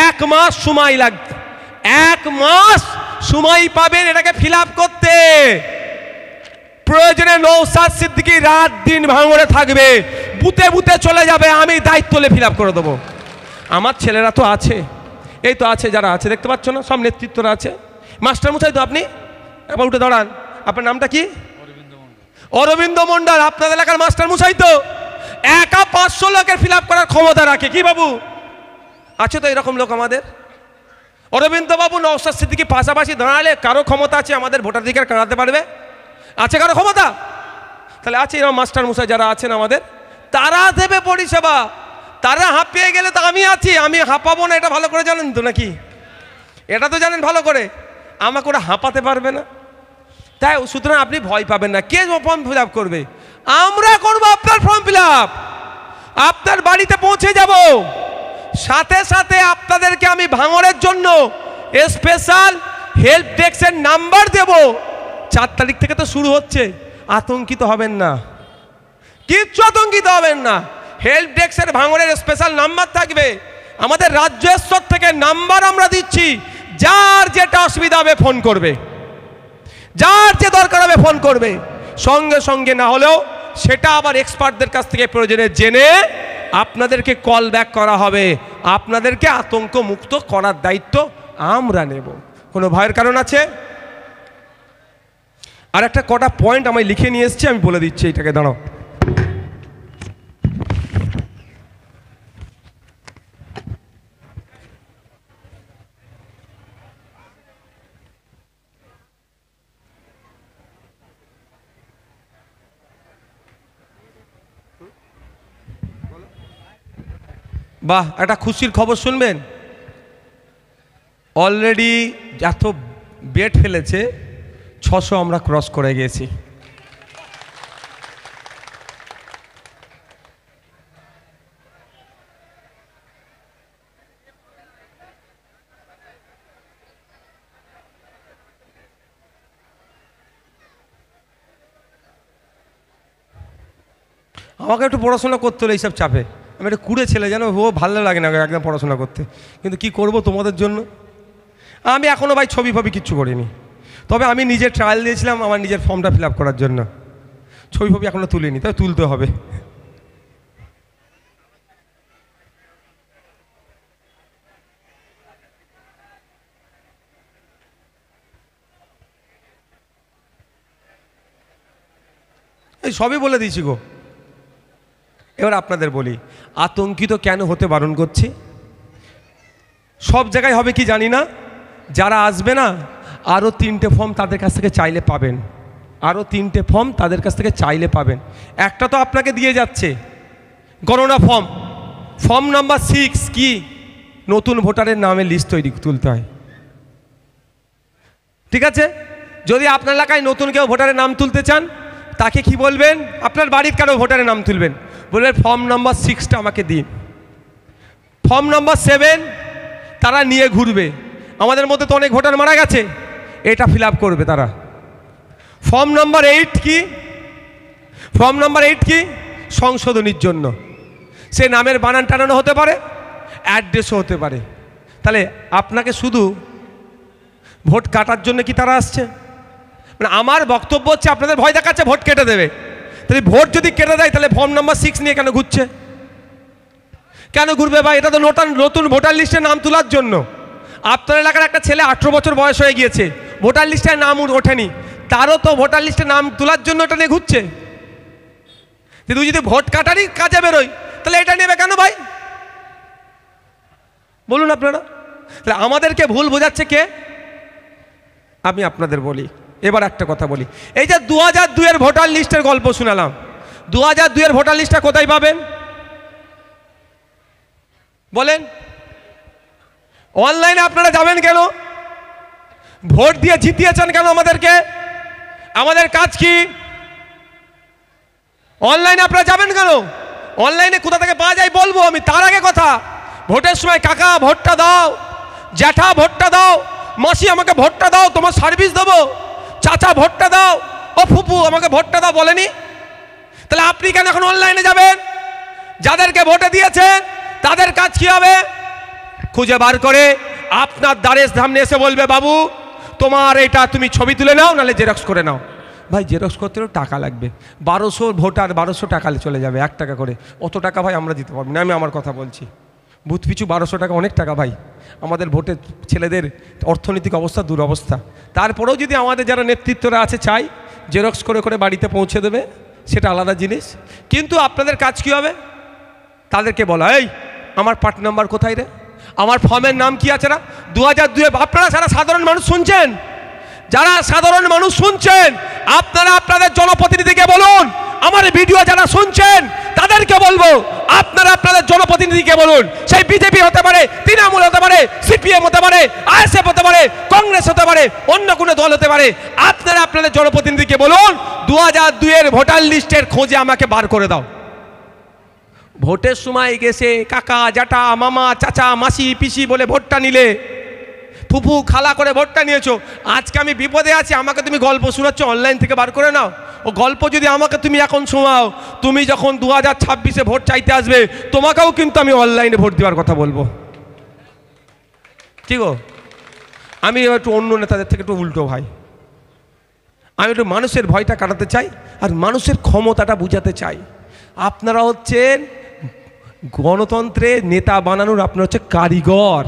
1 মাস সময় লাগবে, 1 মাস সময় পাবেন এটাকে ফিল আপ করতে। প্রয়োজনে নওশাদ সিদ্দিকী রাত দিন ভাঙড়ে থাকবে, বুতে বুতে চলে যাবে, আমি দায়িত্ব ফিল আপ করে দেবো। আমার ছেলেরা তো আছে, এই তো আছে, যারা আছে দেখতে পাচ্ছ না, সব নেতৃত্বরা আছে। মাস্টার মশাই তো আপনি, এবার উঠে দাঁড়ান। আপনার নামটা কি? অরবিন্দ মন্ডল। আপনাদের এলাকার মাস্টার মশাই তো, একা 500 লোকের ফিল আপ করার ক্ষমতা রাখে। কি বাবু আছে তো এরকম লোক আমাদের? অরবিন্দ বাবু নওশাদ সিদ্দিকী পাশাপাশি দাঁড়ালে কারো ক্ষমতা আছে আমাদের ভোটাধিকার কাটাতে পারবে? আছে কারো ক্ষমতা? তাহলে আছে এরকম মাস্টার মশাই যারা আছেন আমাদের, তারা দেবে পরিষেবা। তারা হাঁপিয়ে গেলে তো আমি আছি, আমি হাঁপাবো না, এটা ভালো করে জানেন তো নাকি? এটা তো জানেন ভালো করে, আমাকে ওরা হাঁপাতে পারবে না। তাই সুতরাং আপনি ভয় পাবেন না। কে ফর্ম ফিল আপ করবে? আমরা করবো আপনার ফর্ম ফিল আপ, আপনার বাড়িতে পৌঁছে যাব। সাথে সাথে আপনাদেরকে আমি ভাঙড়ের জন্য স্পেশাল হেল্প ডেস্কের নাম্বার দেব। 4 তারিখ থেকে তো শুরু হচ্ছে, আতঙ্কিত হবেন না, কিচ্ছু আতঙ্কিত হবেন না। হেল্প ডেস্কের ভাঙড়ের স্পেশাল নাম্বার থাকবে, আমাদের রাজ্য স্তর থেকে নাম্বার আমরা দিচ্ছি। যার যেটা অসুবিধা হবে ফোন করবে, যার যে দরকার হবে ফোন করবে, সঙ্গে সঙ্গে না হলেও সেটা আবার এক্সপার্টদের কাছ থেকে প্রয়োজনে জেনে আপনাদেরকে কল ব্যাক করা হবে। আপনাদেরকে আতঙ্ক মুক্ত করার দায়িত্ব আমরা নেব। কোনো ভয়ের কারণ আছে? আর একটা কটা পয়েন্ট আমি লিখে নিয়ে এসেছি, আমি বলে দিচ্ছি। এটাকে দাঁড়াও, বাহ, একটা খুশির খবর শুনবেন। অলরেডি এত বেড ফেলেছে, 600 আমরা ক্রস করে গেছি। আমাকে একটু পড়াশোনা করতে হলো এইসব চাপে। আমি একটা কুড়ে ছেলে, জানো, ও ভালো লাগে না একদম পড়াশোনা করতে, কিন্তু কি করব তোমাদের জন্য। আমি এখনও ভাই ছবি ফবি কিচ্ছু করিনি, তবে আমি নিজে ট্রায়াল দিয়েছিলাম আমার নিজের ফর্মটা ফিল আপ করার জন্য। ছবি ফবি এখনও তুলিনি, তবে তুলতে হবে। এই সবই বলে দিয়েছি গো। এবার আপনাদের বলি, আতঙ্কিত কেন হতে বারণ করছি। সব জায়গায় হবে কি জানি না, যারা আসবে না আরও 3টে ফর্ম তাদের কাছ থেকে চাইলে পাবেন, আরও 3টে ফর্ম তাদের কাছ থেকে চাইলে পাবেন। একটা তো আপনাকে দিয়ে যাচ্ছে গণনা ফর্ম, ফর্ম নাম্বার 6 কি নতুন ভোটারের নামের লিস্ট তুলতে হয়। ঠিক আছে, যদি আপনার এলাকায় নতুন কেউ ভোটারের নাম তুলতে চান, তাকে কি বলবেন? আপনার বাড়ির কারো ভোটারের নাম তুলবেন, বলবেন ফর্ম নাম্বার 6টা আমাকে দিন। ফর্ম নাম্বার 7 তারা নিয়ে ঘুরবে, আমাদের মধ্যে তো অনেক ভোটার মারা গেছে, এটা ফিল আপ করবে তারা। ফর্ম নাম্বার 8 কি? ফর্ম নাম্বার 8 কি? সংশোধনীর জন্য, সে নামের বানান টানানো হতে পারে, অ্যাড্রেসও হতে পারে। তাহলে আপনাকে শুধু ভোট কাটার জন্য কি তারা আসছে? মানে আমার বক্তব্য হচ্ছে, আপনাদের ভয় দেখাচ্ছে ভোট কেটে দেবে। তাহলে ভোট যদি কেটে দেয়, তাহলে ফর্ম নাম্বার 6 নিয়ে কেন ঘুরছে? কেন ঘুরবে ভাই? এটা তো নতুন ভোটার লিস্টে নাম তোলার জন্য। আপনার এলাকার একটা ছেলে 18 বছর বয়স হয়ে গিয়েছে, ভোটার লিস্টে নাম ওঠেনি, তারও তো ভোটার লিস্টে নাম তোলার জন্য এটা নিয়ে ঘুরছে। তুই যদি ভোট কাটারই কাজে বেরোয়, তাহলে এটা নেবে কেন ভাই? বলুন আপনারা। তাহলে আমাদেরকে ভুল বোঝাচ্ছে কে? আমি আপনাদের বলি। এবার একটা কথা বলি, এই যে 2002-এর ভোটার লিস্টের গল্প শুনালাম, 2002-এর ভোটার লিস্টটা কোথায় পাবেন বলেন? অনলাইনে আপনারা যাবেন কেন? ভোট দিয়ে জিতিয়েছেন কেন আমাদেরকে? আমাদের কাজ কি? অনলাইনে আপনারা যাবেন কেন? অনলাইনে কোথা থেকে পাওয়া যায় বলবো আমি, তার আগে কথা, ভোটের সময় কাকা ভোটটা দাও, জ্যাঠা ভোটটা দাও, মাসি আমাকে ভোটটা দাও, তোমার সার্ভিস দেবো, চাচা ভোটটা দাও, ও ফুপু আমাকে ভোটটা দাও বলেনি? তাহলে আপনি কেন এখন অনলাইনে যাবেন? যাদেরকে ভোটে দিয়েছেন তাদের কাজ কি হবে? খুঁজে বার করে আপনার দ্বারের সামনে এসে বলবে, বাবু তোমার এটা তুমি ছবি তুলে নাও, নাহলে জেরক্স করে নাও। ভাই জেরক্স করতে হলেও টাকা লাগবে, 1200 ভোটার 1200 টাকা চলে যাবে, 1 টাকা করে, অত টাকা ভাই আমরা দিতে পারবো না। আমি আমার কথা বলছি, বুথ পিছু 1200 টাকা অনেক টাকা ভাই, আমাদের ভোটের ছেলেদের অর্থনৈতিক অবস্থা দুরবস্থা। তারপরেও যদি আমাদের যারা নেতৃত্বরা আছে চাই জেরক্স করে করে বাড়িতে পৌঁছে দেবে, সেটা আলাদা জিনিস। কিন্তু আপনাদের কাজ কী হবে, তাদেরকে বলা, এই আমার পার্ট নাম্বার কোথায় রে, আমার ফর্মের নাম কি আছে না, 2002 আপনারা যারা সাধারণ মানুষ শুনছেন, যারা সাধারণ মানুষ শুনছেন, আপনারা আপনাদের জনপ্রতিনিধিকে বলুন, আমার ভিডিও যারা শুনছেন তাদেরকে বলবো, আপনারা আপনাদের জনপ্রতিনিধিকে বলুন, সেই বিজেপি হতে পারে, তৃণমূল হতে পারে, সিপিএম হতে পারে, আইএসএফ হতে পারে, কংগ্রেস হতে পারে, অন্য কোনো দল হতে পারে, আপনারা আপনাদের জনপ্রতিনিধিকে বলুন 2002 ভোটার লিস্টের খোঁজে আমাকে বার করে দাও। ভোটের সময় গেছে কাকা জ্যাঠা মামা চাচা মাসি পিসি বলে ভোটটা নিলে, ফুফু খালা করে ভোটটা নিয়েছো, আজকে আমি বিপদে আছি, আমাকে তুমি গল্প শোনাচ্ছ, অনলাইন থেকে বার করে নাও। ও গল্প যদি আমাকে তুমি এখন শোনাও, তুমি যখন 2026-এ ভোট চাইতে আসবে, তোমাকেও কিন্তু আমি অনলাইনে ভোট দেওয়ার কথা বলবো। কি গো, আমি একটু অন্য নেতাদের থেকে একটু উল্টো ভাই, আমি একটু মানুষের ভয়টা কাটাতে চাই আর মানুষের ক্ষমতাটা বুঝাতে চাই। আপনারা হচ্ছেন গণতন্ত্রে নেতা বানানোর, আপনার হচ্ছে কারিগর।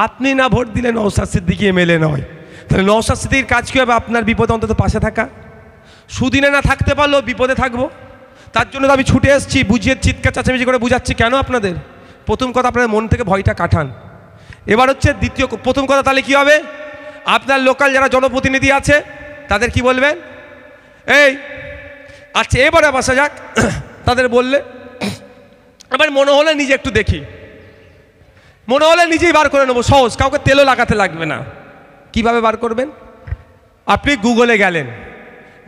আপনি না ভোট দিলে নওশাদ সিদ্দিকী এমএলএ নয়, তাহলে নওশাদ সিদ্দিকীর কাজ কী হবে, আপনার বিপদে অন্তত পাশে থাকা। সুদিনে না থাকতে পারলেও বিপদে থাকবো, তার জন্য তো আমি ছুটে এসেছি, বুঝিয়ে চিৎকার চাচামেচি করে বুঝাচ্ছি কেন আপনাদের। প্রথম কথা, আপনাদের মন থেকে ভয়টা কাটান। এবার হচ্ছে প্রথম কথা, তাহলে কী হবে, আপনার লোকাল যারা জনপ্রতিনিধি আছে তাদের কি বলবেন, এই আচ্ছা এবারে বসা যাক, তাদের বললে এবার মনে হলে নিজে একটু দেখি, মনে হলে নিজেই বার করে নেবো, সহজ, কাউকে তেলও লাগাতে লাগবে না। কিভাবে বার করবেন, আপনি গুগলে গেলেন,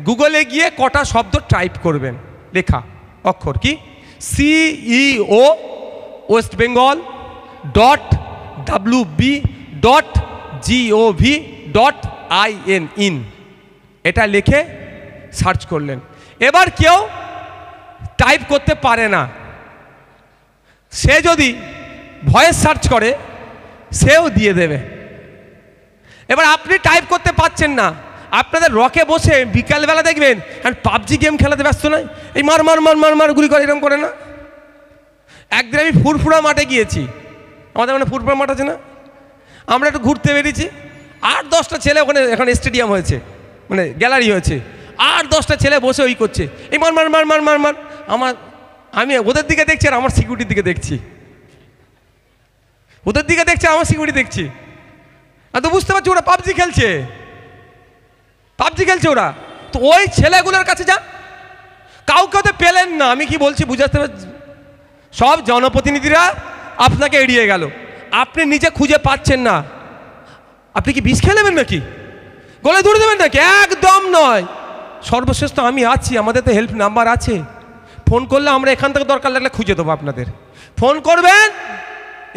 গুগলে গিয়ে কটা শব্দ টাইপ করবেন, লেখা অক্ষর কি, CEO ওয়েস্ট বেঙ্গল .wb.gov.in, এটা লিখে সার্চ করলেন। এবার কেউ টাইপ করতে পারে না, সে যদি ভয়েস সার্চ করে সেও দিয়ে দেবে। এবার আপনি টাইপ করতে পারছেন না, আপনাদের রকে বসে বিকালবেলা দেখবেন আর পাবজি গেম খেলাতে ব্যস্ত নয়, এই মার মার মার মার মার গুলি করে, এরকম করে না। একদিন আমি ফুরফুরা মাঠে গিয়েছি, আমাদের মানে ফুরফুরা মাঠ আছে না, আমরা একটু ঘুরতে বেরিয়েছি, 8-10টা ছেলে ওখানে, এখন স্টেডিয়াম হয়েছে মানে গ্যালারি হয়েছে, 8-10টা ছেলে বসে ওই করছে, এই মার মার মার মার মার মার। আমি ওদের দিকে দেখছি আর আমার সিকিউরিটির দিকে দেখছি, ওদের দিকে দেখছে আমার সিকিউরিটি দেখছি, আর তো বুঝতে পারছি ওরা পাবজি খেলছে, পাবজি খেলছে ওরা। তো ওই ছেলেগুলোর কাছে যান, কাউকে তো পেলেন না, আমি কি বলছি বুঝাতে পারছি, সব জনপ্রতিনিধিরা আপনাকে এড়িয়ে গেল, আপনি নিজে খুঁজে পাচ্ছেন না, আপনি কি বিষ খেয়ে নেবেন নাকি, গলায় ধরে দেবেন নাকি, একদম নয়। সর্বশেষ তো আমি আছি, আমাদের তো হেল্প নাম্বার আছে, ফোন করলে আমরা এখান থেকে দরকার লাগলে খুঁজে দেবো আপনাদের, ফোন করবেন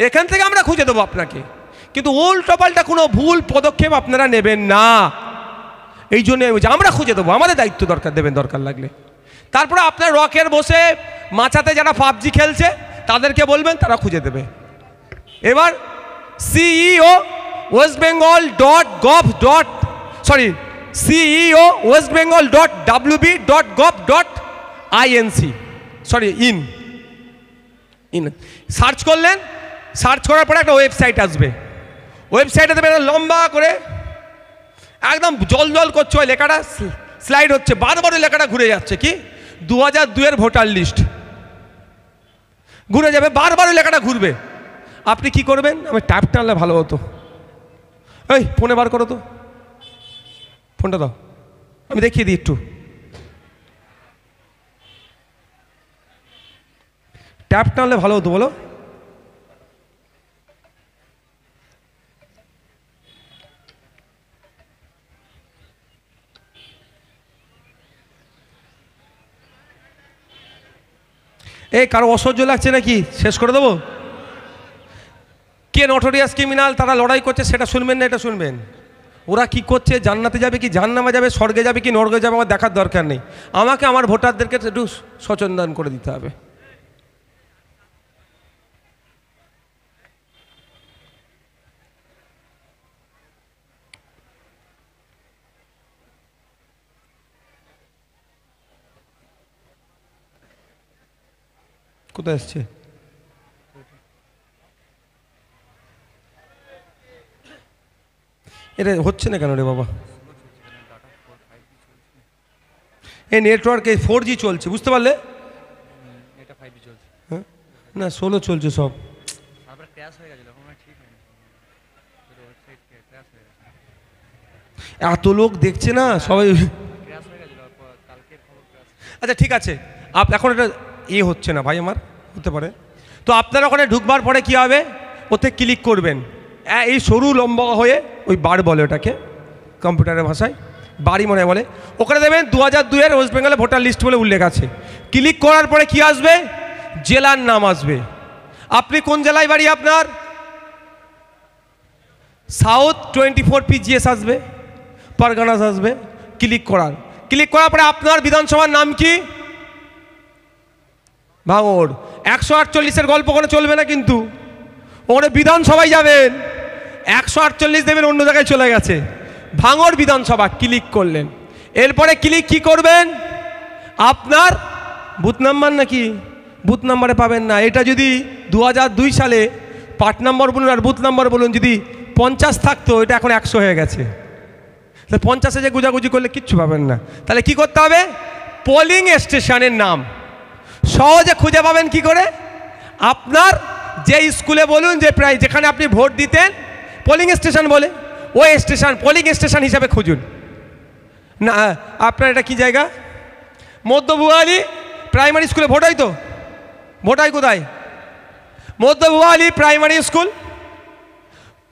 এখান থেকে আমরা খুঁজে দেবো আপনাকে, কিন্তু উল্টোপাল্টা কোনো ভুল পদক্ষেপ আপনারা নেবেন না, এই জন্য আমরা খুঁজে দেবো, আমাদের দায়িত্ব দরকার দেবেন দরকার লাগলে। তারপরে আপনার রকের বসে মাচাতে যারা পাবজি খেলছে তাদেরকে বলবেন, তারা খুঁজে দেবে। এবার CEO westbengal.wb.gov.in সার্চ করলেন, সার্চ করার পরে একটা ওয়েবসাইট আসবে, ওয়েবসাইটে দেবে লম্বা করে, একদম জল জল করছে, ওই লেখাটা স্লাইড হচ্ছে, বারবার ওই লেখাটা ঘুরে যাচ্ছে, কি 2002 ভোটার লিস্ট ঘুরে যাবে, বারবার ওই লেখাটা ঘুরবে। আপনি কি করবেন, আমি ট্যাপ টানলে ভালো হতো, এই ফোনে বার করো তো, ফোনটা দাও আমি দেখিয়ে দিই একটু, ট্যাপ টানলে ভালো হতো বলো। এই কারো অসহ্য লাগছে নাকি, শেষ করে দেবো। কে নটোরিয়াস ক্রিমিনাল, তারা লড়াই করছে, সেটা শুনবেন না, এটা শুনবেন। ওরা কি করছে, জান্নাতে যাবে কি জাহান্নামে যাবে, স্বর্গে যাবে কি নরকে যাবে, আমার দেখার দরকার নেই, আমাকে আমার ভোটারদেরকে একটু সচেতন করে দিতে হবে। কোথায় এসছে? এটা হচ্ছে না কেন রে বাবা? এই নেটওয়ার্কে 4G চলছে, বুঝতে পারলে? এটা 5G চলছে। হ্যাঁ, না 16 চলছে সব। তারপরে ক্র্যাশ হয়ে গেছিল, এখন ঠিক হয়নি, পুরো ওয়েবসাইট ক্র্যাশ হয়ে গেছে। এত লোক দেখছে না সবাই। ক্র্যাশ হয়ে গেছিল, কালকের খবর ক্র্যাশ। আচ্ছা ঠিক আছে, এখন এটা হচ্ছে না ভাই আমার, হতে পারে। তো আপনারা ওখানে ঢুকবার পরে কি হবে, ওতে ক্লিক করবেন, এই সরু লম্বা হয়ে ওই বার বলে ওটাকে কম্পিউটারের ভাষায়, বাড়ি মনে বলে, ওখানে দেবেন 2002-এর ওয়েস্ট বেঙ্গলে ভোটার লিস্ট বলে উল্লেখ আছে। ক্লিক করার পরে কি আসবে, জেলার নাম আসবে। আপনি কোন জেলায় বাড়ি আপনার? সাউথ 24 PGS আসবে, পারগানাস আসবে। ক্লিক করার পরে আপনার বিধানসভার নাম কি? ভাঙড়। 148-এর গল্প করে চলবে না কিন্তু, ওখানে বিধানসভায় যাবেন 148 দেবেন, অন্য জায়গায় চলে গেছে, ভাঙড় বিধানসভা। ক্লিক করলেন, এরপরে কি করবেন, আপনার বুথ নাম্বার নাকি, বুথ নাম্বারে পাবেন না। এটা যদি 2002 সালে পার্ট নাম্বার বলুন আর বুথ নাম্বার বলুন, যদি 50 থাকতো, এটা এখন 100 হয়ে গেছে। তাহলে 50-এ যে গুজাগুজি করলে কিচ্ছু পাবেন না। তাহলে কি করতে হবে, পোলিং স্টেশনের নাম সহজে খুঁজে পাবেন কি করে, আপনার যে স্কুলে বলুন, যে প্রায় যেখানে আপনি ভোট দিতেন, পোলিং স্টেশন বলে, ওই স্টেশন পোলিং স্টেশন হিসাবে খুঁজুন না। আপনার এটা কি জায়গা, মধ্যবুয়ালি প্রাইমারি স্কুলে ভোট হয় তো, ভোট হয় কোথায়, মধ্যবুয়ালি প্রাইমারি স্কুল।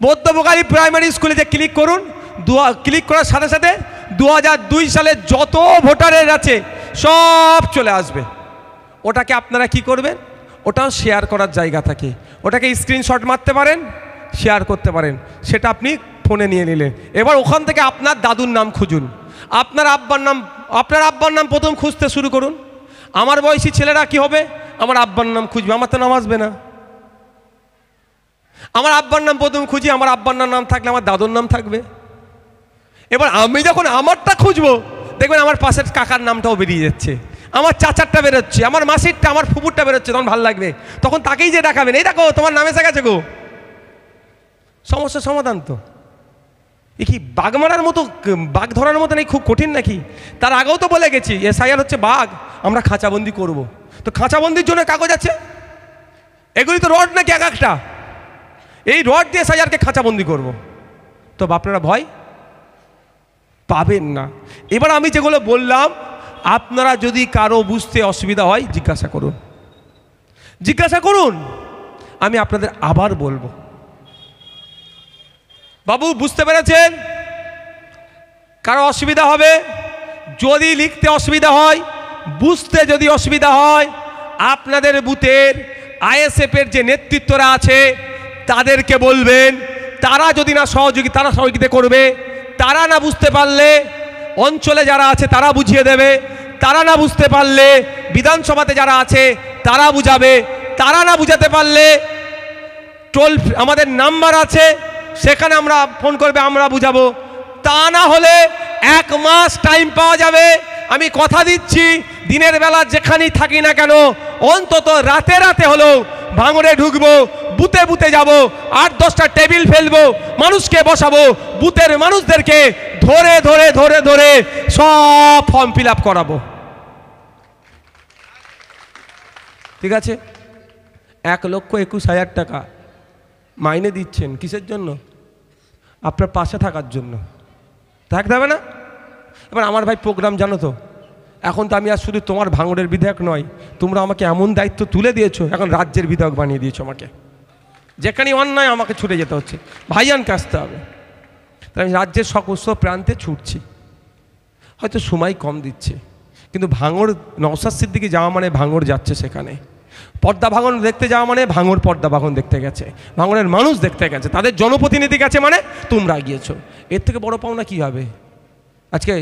মধ্যবুয়ালি প্রাইমারি স্কুলে যে ক্লিক করুন, ক্লিক করার সাথে সাথে 2002 সালে যত ভোটারের আছে সব চলে আসবে। ওটাকে আপনারা কি করবেন, ওটাও শেয়ার করার জায়গা থাকে, ওটাকে স্ক্রিনশট মারতে পারেন, শেয়ার করতে পারেন, সেটা আপনি ফোনে নিয়ে নিলেন। এবার ওখান থেকে আপনার দাদুর নাম খুঁজুন, আপনার আব্বার নাম প্রথম খুঁজতে শুরু করুন। আমার বয়সী ছেলেরা কি হবে, আমার আব্বার নাম খুঁজবে, আমার তো নাম আসবে না। আমার আব্বার নাম প্রথম খুঁজি, আমার আব্বার নাম থাকলে আমার দাদুর নাম থাকবে। এবার আমি যখন আমারটা খুঁজবো, দেখবেন আমার পাশের কাকার নামটাও বেরিয়ে যাচ্ছে, আমার চাচারটা বেরোচ্ছে, আমার মাসিরটা, আমার ফুপুরটা বেরোচ্ছে, তখন ভালো লাগবে, তখন তাকেই যে দেখাবেন, এই দেখো তোমার নাম এসে গেছে গো। সমস্যার সমাধান তো। এ কি বাঘ মারার মতো, বাঘ ধরার মতো নেই, খুব কঠিন নাকি? তার আগেও তো বলে গেছি, SIR হচ্ছে বাঘ, আমরা খাঁচাবন্দি করব। তো খাঁচাবন্দির জন্য কাগজ আছে, এগুলি তো রড নাকি এক একটা, এই রড দিয়ে SIRকে খাঁচাবন্দি করব। তো আপনারা ভয় পাবেন না। এবার আমি যেগুলো বললাম, আপনারা যদি কারো বুঝতে অসুবিধা হয় জিজ্ঞাসা করুন, আমি আপনাদের আবার বলবো। বাবু বুঝতে পেরেছেন? কারো অসুবিধা হবে, যদি লিখতে অসুবিধা হয়, বুঝতে যদি অসুবিধা হয়, আপনাদের বুথের ISF-এর যে নেতৃত্বরা আছে তাদেরকে বলবেন, তারা যদি না সহযোগিতা করবে, তারা না বুঝতে পারলে অঞ্চলে যারা আছে তারা বুঝিয়ে দেবে, তারা না বুঝতে পারলে বিধানসভাতে যারা আছে তারা বুঝাবে, তারা না বুঝাতে পারলে আমাদের নাম্বার আছে, সেখানে আমরা ফোন করবে, আমরা বুঝাবো। তা না হলে 1 মাস টাইম পাওয়া যাবে। আমি কথা দিচ্ছি, দিনের বেলা যেখানেই থাকি না কেন, অন্তত রাতে হলেও ভাঙড়ে ঢুকবো, বুথে যাব, 8-10টা টেবিল ফেলবো, মানুষকে বসাবো, বুথের মানুষদেরকে ধরে সব ফর্ম ফিল আপ করাবো। ঠিক আছে? 1,21,000 টাকা মাইনে দিচ্ছেন কিসের জন্য? আপনার পাশে থাকার জন্য, থাকতে হবে না? এবার আমার ভাই প্রোগ্রাম জানো তো, এখন তো আমি আর শুধু তোমার ভাঙড়ের বিধায়ক নয়, তোমরা আমাকে এমন দায়িত্ব তুলে দিয়েছো, এখন রাজ্যের বিধায়ক বানিয়ে দিয়েছো আমাকে। যেখানে অন্যায় আমাকে ছুটে যেতে হচ্ছে, ভাইজানকে আসতে হবে। তাই আমি রাজ্যের সমস্ত প্রান্তে ছুটছি, হয়তো সময় কম দিচ্ছে, কিন্তু ভাঙড় নওশাদ সিদ্দিকী যাওয়া মানে ভাঙড় যাচ্ছে, সেখানে পর্দা ভাঙন দেখতে যাওয়া মানে ভাঙড় পর্দা ভাঙন দেখতে গেছে, ভাঙড়ের মানুষ দেখতে গেছে, তাদের জনপ্রতিনিধি গেছে মানে তোমরা গিয়েছো। এর থেকে বড় পাওনা কী হবে? আজকে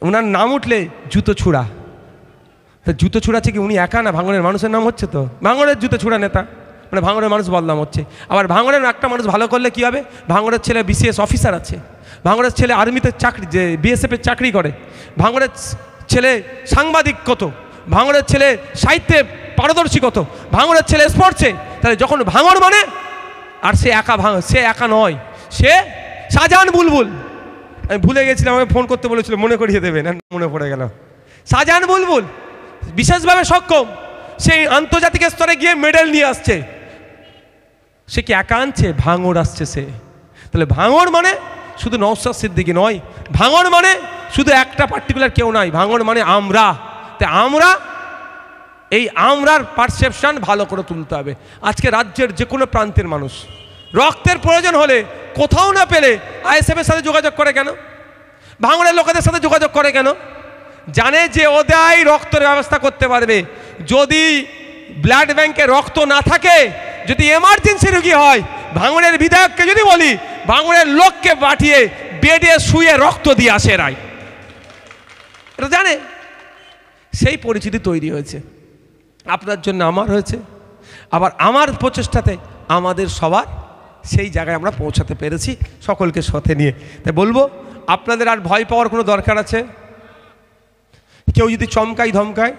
ওনার নাম উঠলে জুতো ছুঁড়া, তা জুতো ছুঁড়াচ্ছে কি উনি একা না, ভাঙড়ের মানুষের নাম হচ্ছে তো, ভাঙড়ের জুতো ছুঁড়া নেতা, মানে ভাঙড়ের মানুষ বদনাম হচ্ছে। আবার ভাঙড়ের একটা মানুষ ভালো করলে কি হবে, ভাঙড়ের ছেলে BCS অফিসার আছে, ভাঙড়ের ছেলে আর্মিতে চাকরি, যে BSF-এর চাকরি করে, ভাঙড়ের ছেলে সাংবাদিক, কত ভাঙড়ের ছেলে সাহিত্যে পারদর্শী কত, ভাঙড়ের ছেলে স্পোর্টসে, তাহলে যখন ভাঙড় মানে, আর সে একা নয়, সে শাহজাহান বুলবুল। আমি ভুলে গেছিলাম, আমাকে ফোন করতে বলেছিল, মনে করিয়ে দেবেন, মনে পড়ে গেল। শাহজাহান বুলবুল বিশেষভাবে সক্ষম, সেই আন্তর্জাতিক স্তরে গিয়ে মেডেল নিয়ে আসছে। সে কি একা আনছে? ভাঙড় আসছে সে। তাহলে ভাঙড় মানে শুধু নওশাদ সিদ্দিকী নয়, ভাঙড় মানে শুধু একটা পার্টিকুলার কেউ নয়, ভাঙড় মানে আমরা। তাই আমরা এই আমরার পারসেপশন ভালো করে তুলতে হবে। আজকে রাজ্যের যে কোনো প্রান্তের মানুষ রক্তের প্রয়োজন হলে কোথাও না পেলে আইএসএফের সাথে যোগাযোগ করে কেন? ভাঙড়ের লোকেদের সাথে যোগাযোগ করে কেন? জানে যে ওদাই রক্তের ব্যবস্থা করতে পারবে। যদি ব্লাড ব্যাংকে রক্ত না থাকে, যদি এমার্জেন্সি রোগী হয়, ভাঙড়ের বিধায়ককে যদি বলি, ভাঙড়ের লোককে পাঠিয়ে বেডে শুয়ে রক্ত দিয়ে আসে রায়, এটা জানে। সেই পরিচিতি তৈরি হয়েছে, আপনার জন্য আমার হয়েছে, আবার আমার প্রচেষ্টাতে আমাদের সবার সেই জায়গায় আমরা পৌঁছাতে পেরেছি সকলকে সাথে নিয়ে। তাই বলবো, আপনাদের আর ভয় পাওয়ার কোনো দরকার আছে? কেউ যদি চমকায় ধমকায়,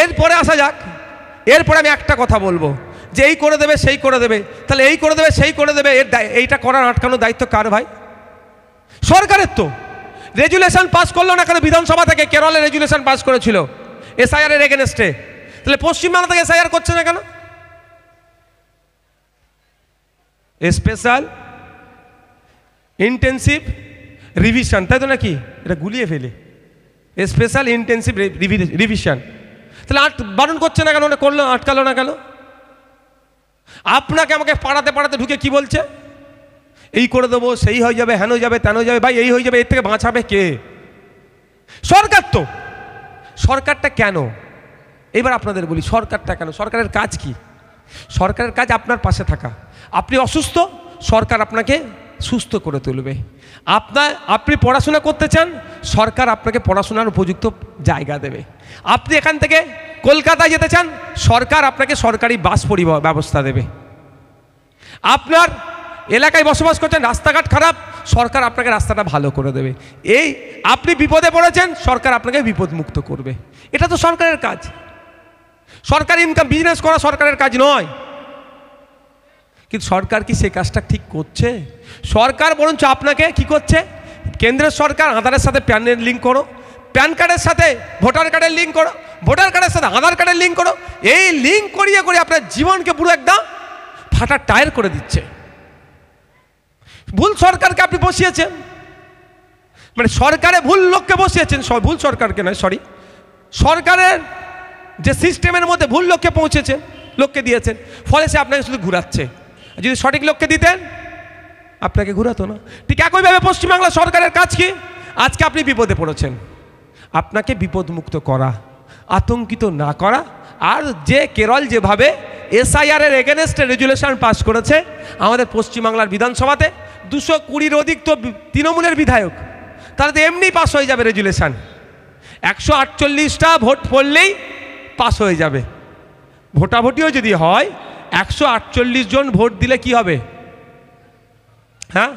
এরপরে আসা যাক। এরপরে আমি একটা কথা বলবো যে এই করে দেবে সেই করে দেবে, তাহলে এই করে দেবে সেই করে দেবে, এইটা করার আটকানোর দায়িত্ব কার ভাই? সরকারের। তো রেজুলেশন পাস করলো না কেন বিধানসভা থেকে? কেরলে রেজুলেশন পাস করেছিল এসআইআর এর এগেনস্টে, তাহলে পশ্চিমবাংলা থেকে এসআইআর করছে না কেন? স্পেশাল ইন্টেন্সিভ রিভিশন, তাই তো নাকি? এটা গুলিয়ে ফেলে স্পেশাল ইন্টেন্সিভ রিভিশন, তাহলে বারণ করছে না কেন? করলো, আটকালো না কেন? আপনাকে আমাকে পাড়াতে পাড়াতে ঢুকে কি বলছে? এই করে দেবো, সেই হয়ে যাবে, হেন যাবে, তেন যাবে। ভাই এই হয়ে যাবে, এর থেকে বাঁচাবে কে? সরকার। তো সরকারটা কেন? এবার আপনাদের বলি, সরকারটা কেন? সরকারের কাজ কি? সরকারের কাজ আপনার পাশে থাকা। আপনি অসুস্থ, সরকার আপনাকে সুস্থ করে তুলবে। আপনি পড়াশোনা করতে চান, সরকার আপনাকে পড়াশোনার উপযুক্ত জায়গা দেবে। আপনি এখান থেকে কলকাতায় যেতে চান, সরকার আপনাকে সরকারি বাস পরিবহন ব্যবস্থা দেবে। আপনার এলাকায় বসবাস করছেন, রাস্তাঘাট খারাপ, সরকার আপনাকে রাস্তাটা ভালো করে দেবে। এই আপনি বিপদে পড়েছেন, সরকার আপনাকে বিপদ মুক্ত করবে। এটা তো সরকারের কাজ। সরকারি ইনকাম বিজনেস করা সরকারের কাজ নয়। কিন্তু সরকার কি সেই কাজটা ঠিক করছে? সরকার বরঞ্চ আপনাকে কি করছে? কেন্দ্রের সরকার আধারের সাথে প্যানের লিঙ্ক করো, প্যান কার্ডের সাথে ভোটার কার্ডের লিঙ্ক করো, ভোটার কার্ডের সাথে আধার কার্ডের লিঙ্ক করো। এই লিঙ্ক করিয়ে আপনার জীবনকে পুরো একদম ফাটা টায়ার করে দিচ্ছে। ভুল সরকারকে আপনি বসিয়েছেন, মানে সরকারে ভুল লোককে বসিয়েছেন, ভুল সরকারকে নয়, সরি, সরকারের যে সিস্টেমের মধ্যে ভুল লোককে পৌঁছেছেন, লোককে দিয়েছেন, ফলে সে আপনাকে শুধু ঘুরাচ্ছে। যদি সঠিক লোককে দিতেন, আপনাকে ঘুরাতো না। ঠিক একইভাবে পশ্চিমবাংলা সরকারের কাজ কি? আজকে আপনি বিপদে পড়েছেন, আপনাকে বিপদমুক্ত করা, আতঙ্কিত না করা। আর যে কেরল যেভাবে এসআইআর এর এগেনস্টে রেজুলেশন পাস করেছে আমাদের পশ্চিমবাংলার বিধানসভাতে, 220-র অধিক তো তৃণমূলের বিধায়ক, তারা তো এমনি পাস হয়ে যাবে রেজুলেশন। 148টা ভোট পড়লেই পাস হয়ে যাবে। ভোটাভুটিও যদি হয়, 148 জন ভোট দিলে কি হবে? হ্যাঁ,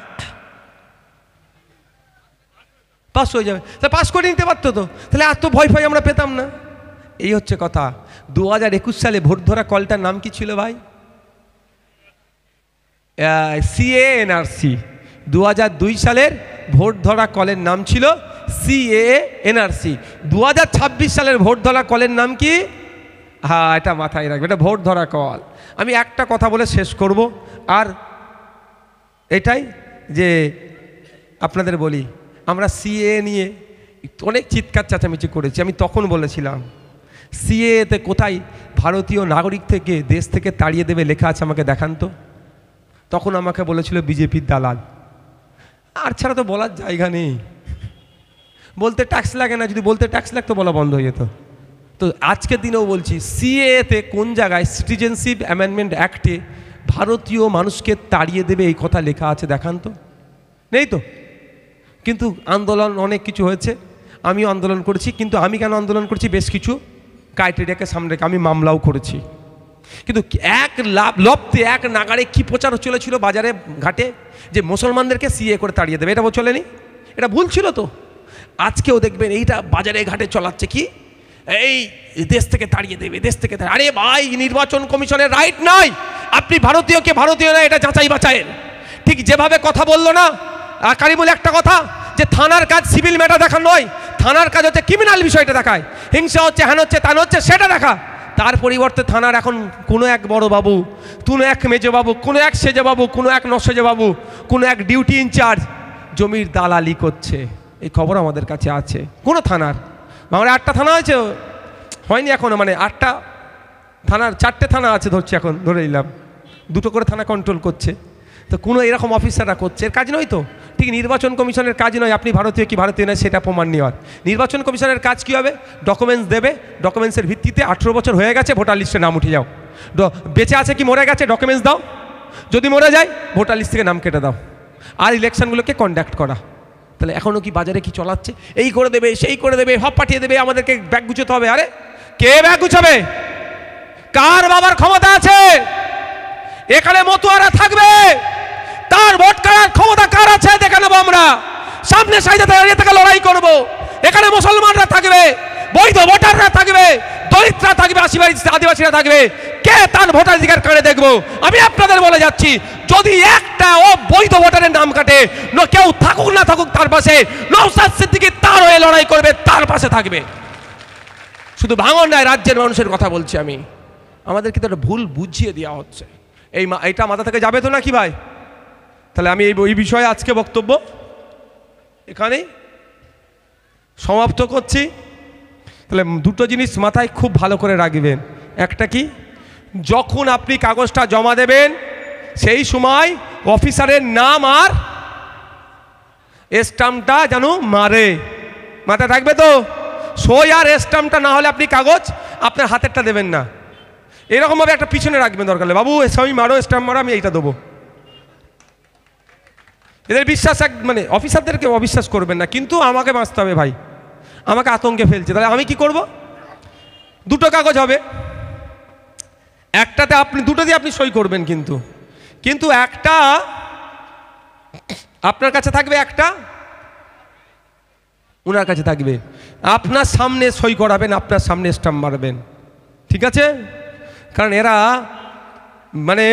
পাস হয়ে যাবে। তা পাস করে নিতে পারতো তো, তাহলে এত ভয় ভয় আমরা পেতাম না। এই হচ্ছে কথা। 2021 সালে ভোট ধরা কলটার নাম কি ছিল ভাই? CAA-NRC। 2002 সালের ভোট ধরা কলের নাম ছিল CAA-NRC। 2026 সালের ভোট ধরা কলের নাম কি? হ্যাঁ, এটা মাথায় রাখবে, এটা ভোট ধরা কল। আমি একটা কথা বলে শেষ করব, আর এটাই যে আপনাদের বলি, আমরা CAA নিয়ে অনেক চিৎকার চেঁচামেচি করেছি। আমি তখন বলেছিলাম, CAA-তে কোথায় ভারতীয় নাগরিক থেকে দেশ থেকে তাড়িয়ে দেবে লেখা আছে, আমাকে দেখান তো। তখন আমাকে বলেছিল বিজেপির দালাল। আর ছাড়া তো বলার জায়গা নেই, বলতে ট্যাক্স লাগে না। যদি বলতে ট্যাক্স লাগতো, বলা বন্ধ হয়ে যেত। তো আজকের দিনেও বলছি, CAA-তে কোন জায়গায় সিটিজেনশিপ অ্যামেন্ডমেন্ট অ্যাক্টে ভারতীয় মানুষকে তাড়িয়ে দেবে এই কথা লেখা আছে, দেখান তো। নেই তো। কিন্তু আন্দোলন অনেক কিছু হয়েছে, আমিও আন্দোলন করেছি। কিন্তু আমি কেন আন্দোলন করেছি? বেশ কিছু ক্রাইটেরিয়াকে সামনে রেখে আমি মামলাও করেছি। কিন্তু এক লপ্তে এক নাগাড়ে কি প্রচার চলেছিল বাজারে ঘাটে, যে মুসলমানদেরকে CAA করে তাড়িয়ে দেবে। এটা চলেনি, এটা ভুল ছিল তো। আজকেও দেখবেন এইটা বাজারে ঘাটে চলাচ্ছে কি, এই দেশ থেকে তাড়িয়ে দেবে, দেশ থেকে তাড়িয়ে। আরে ভাই, নির্বাচন কমিশনের রাইট নাই আপনি ভারতীয়কে ভারতীয় না এটা যাচাই বাছাইয়ের। ঠিক যেভাবে কথা বললো না কারিমুল একটা কথা, যে থানার কাজ সিভিল ম্যাটার দেখা নয়, থানার কাজ হচ্ছে ক্রিমিনাল বিষয়টা দেখায়, হিংসা হচ্ছে, হ্যান হচ্ছে, তান হচ্ছে, সেটা দেখা। তার পরিবর্তে থানার এখন কোনো এক বড় বাবু, কোনো এক মেজো বাবু, কোনো এক সেজে বাবু, কোনো এক নসেজে বাবু, কোনো এক ডিউটি ইনচার্জ জমির দালালি করছে, এই খবর আমাদের কাছে আছে। কোনো থানার বাংলায় 8টা থানা হয়েছে, হয়নি এখনো, মানে 8টা থানার 4টে থানা আছে ধরছে, এখন ধরে নিলাম 2টো করে থানা কন্ট্রোল করছে। তো কোনো এরকম অফিসাররা করছে, এর কাজ নয় তো। ঠিক নির্বাচন কমিশনের কাজ নয় আপনি ভারতীয় কি ভারতীয় নয় সেটা প্রমাণ নেওয়ার। নির্বাচন কমিশনের কাজ কী হবে? ডকুমেন্টস দেবে, ডকুমেন্টসের ভিত্তিতে 18 বছর হয়ে গেছে ভোটার লিস্টে নাম উঠে যাও, বেঁচে আছে কি মরে গেছে ডকুমেন্টস দাও, যদি মরে যায় ভোটার লিস্ট থেকে নাম কেটে দাও, আর ইলেকশনগুলোকে কন্ডাক্ট করা। তাহলে এখনও কি বাজারে কি চলাচ্ছে? এই করে দেবে, সেই করে দেবে, সব পাঠিয়ে দেবে, আমাদেরকে ব্যাগ গুছোতে হবে। আরে কে ব্যাগ গুছাবে? কার বাবার ক্ষমতা আছে? এখানে মতুয়ারা থাকবে, তার ভোট করার ক্ষমতা কার আছে দেখে নেবো আমরা। সামনে সাইডে দাঁড়িয়ে থেকে লড়াই করব। এখানে মুসলমানরা থাকবে, বৈধ ভোটাররা থাকবে, দলিতরা থাকবে, আদিবাসীরা থাকবে, কে তার ভোটাধিকার কাটে দেখবো। আমি আপনাদের বলে যাচ্ছি, যদি একটা ও বৈধ ভোটারের নাম কাটে, কেউ থাকুক না থাকুক তার পাশে, নওশাদ সিদ্দিকী তার হয়ে লড়াই করবে, তার পাশে থাকবে। শুধু ভাঙন নয়, রাজ্যের মানুষের কথা বলছি আমি। আমাদের কিন্তু একটা ভুল বুঝিয়ে দেওয়া হচ্ছে, এইটা মাথা থেকে যাবে তো নাকি ভাই? তাহলে আমি এই বিষয়ে আজকে বক্তব্য এখানেই সমাপ্ত করছি। তাহলে 2টো জিনিস মাথায় খুব ভালো করে রাখবেন। একটা কি, যখন আপনি কাগজটা জমা দেবেন সেই সময় অফিসারের নাম আর স্ট্যাম্পটা যেন মারে, মাথায় থাকবে তো। সই আর স্ট্যাম্পটা না হলে আপনি কাগজ আপনার হাতেরটা দেবেন না। এরকমভাবে একটা পিছনে রাখবেন, দরকার হলে বাবু সই মারো, স্ট্যাম্প মারো, আমি এইটা দেবো। এদের বিশ্বাস মানে অফিসারদেরকে অবিশ্বাস করবেন না, কিন্তু আমাকে বাঁচতে হবে ভাই, আমাকে আতঙ্কে ফেলছে। তাহলে আমি কি করব? 2টো কাগজ হবে, একটাতে আপনি 2টো দিয়ে আপনি সই করবেন, কিন্তু একটা আপনার কাছে থাকবে, একটা ওনার কাছে থাকবে। আপনার সামনে সই করাবেন, আপনার সামনে স্ট্যাম্প মারবেন, ঠিক আছে? কারণ এরা মানে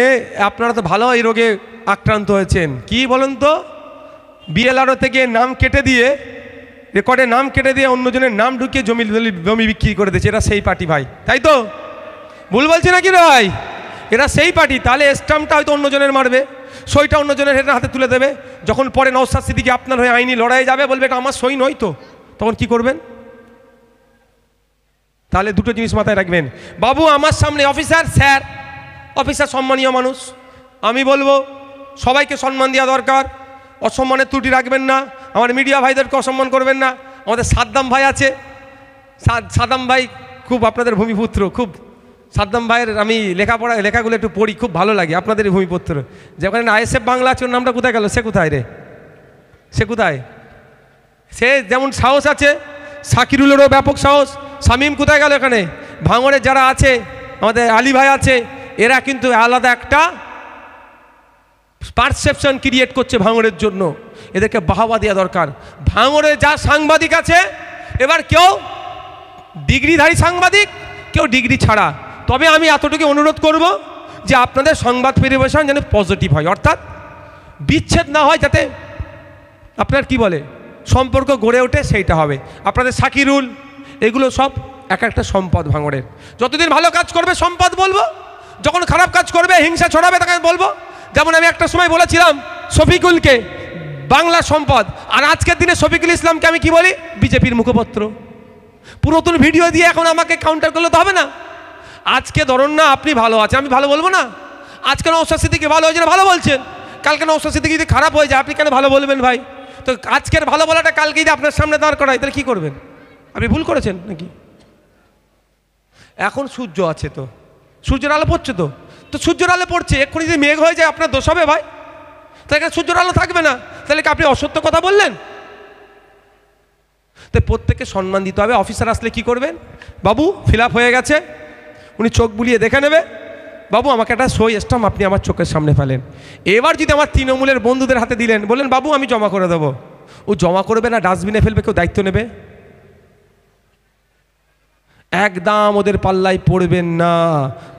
আপনারা তো ভালো এই রোগে আক্রান্ত হয়েছেন। কি বলেন তো, বিএলআরও থেকে নাম কেটে দিয়ে, রেকর্ডে নাম কেটে দিয়ে অন্যজনের নাম ঢুকিয়ে জমি বিক্রি করে দিয়েছে। এরা সেই পার্টি ভাই, তাই তো? ভুল বলছি নাকি রে ভাই? এরা সেই পার্টি। তাহলে স্ট্যাম্পটা হয়তো অন্যজনের মারবে, সইটা অন্যজনের হাতে তুলে দেবে। যখন পরে নওশাদ সিদ্দিকী আপনার হয়ে আইনি লড়াই যাবে, বলবে এটা আমার সই নয় তো, তখন কি করবেন? তাহলে 2টো জিনিস মাথায় রাখবেন। বাবু আমার সামনে অফিসার, স্যার অফিসার সম্মানীয় মানুষ, আমি বলবো সবাইকে সম্মান দেওয়া দরকার, অসম্মানের ত্রুটি রাখবেন না। আমার মিডিয়া ভাইদেরকে অসম্মান করবেন না। আমাদের সাদ্দাম ভাই আছে, সাদ্দাম ভাই খুব আপনাদের ভূমিপুত্র, খুব সাদ্দাম ভাইয়ের আমি লেখাগুলো একটু পড়ি, খুব ভালো লাগে। আপনাদের ভূমিপুত্র যেখানে আইএসএফ বাংলা আছে, ওর নামটা কোথায় গেল? সে কোথায় রে? সে কোথায়? সে যেমন সাহস আছে, শাকিরুলেরও ব্যাপক সাহস। শামীম কোথায় গেল? এখানে ভাঙড়ের যারা আছে, আমাদের আলী ভাই আছে, এরা কিন্তু আলাদা একটা পারসেপশন ক্রিয়েট করছে ভাঙড়ের জন্য, এদেরকে বাহবা দেওয়া দরকার। ভাঙড়ে যা সাংবাদিক আছে, এবার কেউ ডিগ্রিধারী সাংবাদিক, কেউ ডিগ্রি ছাড়া। তবে আমি এতটুকু অনুরোধ করব যে আপনাদের সংবাদ পরিবেশন যেন পজিটিভ হয়, অর্থাৎ বিচ্ছেদ না হয়, যাতে আপনার কি বলে সম্পর্ক গড়ে ওঠে, সেইটা হবে। আপনাদের শাকিরুল এগুলো সব এক একটা সম্পদ ভাঙড়ের। যতদিন ভালো কাজ করবে সম্পদ বলবো, যখন খারাপ কাজ করবে হিংসা ছড়াবে তাকে বলবো। যেমন আমি একটা সময় বলেছিলাম শফিকুলকে বাংলা সম্পদ, আর আজকের দিনে শফিকুল ইসলামকে আমি কি বলি? বিজেপির মুখপত্র। পুরাতন ভিডিও দিয়ে এখন আমাকে কাউন্টার করলে তো হবে না। আজকে ধরুন না আপনি ভালো আছেন, আমি ভালো বলবো না? আজকে নওশাদ সিদ্দিকী ভালো হয়েছে, ভালো বলছেন। কালকে নওশাদ সিদ্দিকী যদি খারাপ হয়ে যায়, আপনি কেন ভালো বলবেন ভাই? তো আজকের ভালো বলাটা কালকে যদি আপনার সামনে দাঁড় করায়, তাহলে কী করবেন? আপনি ভুল করেছেন নাকি? এখন সূর্য আছে, তো সূর্যের আলো পড়ছে, তো সূর্যের আলো পড়ছে, এক্ষুনি যদি মেঘ হয়ে যায় আপনার দোষ হবে ভাই? তাহলে সূর্যের আলো থাকবে না, তাহলে কি আপনি অসত্য কথা বললেন? তাই প্রত্যেককে সম্মান দিতে হবে। অফিসার আসলে কি করবেন? বাবু ফিল আপ হয়ে গেছে, উনি চোখ বুলিয়ে দেখে নেবে, বাবু আমাকে একটা সই স্ট্যাম্প আপনি আমার চোখের সামনে ফেলেন। এবার যদি আমার তৃণমূলের বন্ধুদের হাতে দিলেন, বললেন বাবু আমি জমা করে দেবো, ও জমা করবে না ডাস্টবিনে ফেলবে, কেউ দায়িত্ব নেবে? একদম ওদের পাল্লায় পড়বেন না।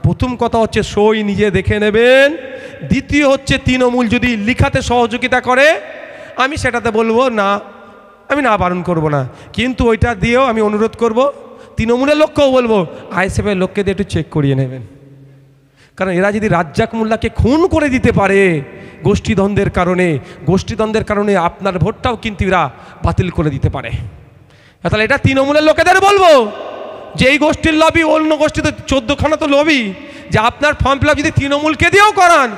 প্রথম কথা হচ্ছে সই নিজে দেখে নেবেন। দ্বিতীয় হচ্ছে তৃণমূল যদি লিখাতে সহযোগিতা করে আমি সেটাতে বলবো না, আমি না বারণ করব না, কিন্তু ওইটা দিয়েও আমি অনুরোধ করব তৃণমূলের লোককেও বলবো আইএসএফের লোককে দিয়ে একটু চেক করিয়ে নেবেন। কারণ এরা যদি রাজ্জাক মোল্লাকে খুন করে দিতে পারে গোষ্ঠীদ্বন্দ্বের কারণে আপনার ভোটটাও কিন্তু এরা বাতিল করে দিতে পারে। তাহলে এটা তৃণমূলের লোকেদের বলবো যে এই গোষ্ঠীর লবি, অন্য গোষ্ঠী তো 14খানা তো লবি, যে আপনার ফর্ম ফিল আপ যদি তৃণমূলকে দিয়েও করান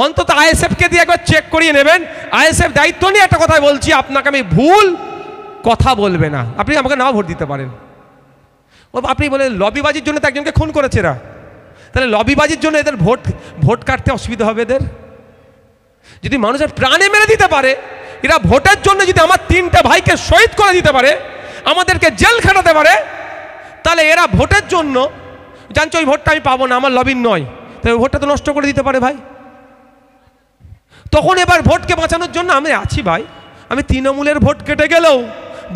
অন্তত আইএসএফকে দিয়ে একবার চেক করিয়ে নেবেন। আইএসএফ দায়িত্ব নিয়ে একটা কথাই বলছি, আপনাকে আমি ভুল কথা বলবে না, আপনি আমাকে নাও ভোট দিতে পারেন। আপনি বলে লবিবাজির জন্য তো একজনকে খুন করেছে এরা, তাহলে লবিবাজির জন্য এদের ভোট কাটতে অসুবিধা হবে এদের? যদি মানুষের প্রাণে মেরে দিতে পারে এরা ভোটের জন্য, যদি আমার 3টে ভাইকে শহীদ করে দিতে পারে, আমাদেরকে জেল খাটাতে পারে, তাহলে এরা ভোটের জন্য জানছো ওই ভোটটা আমি পাবো না, আমার লবির নয়, তাই ভোটটা তো নষ্ট করে দিতে পারে ভাই। তখন এবার ভোটকে বাঁচানোর জন্য আমি আছি ভাই, আমি তৃণমূলের ভোট কেটে গেলেও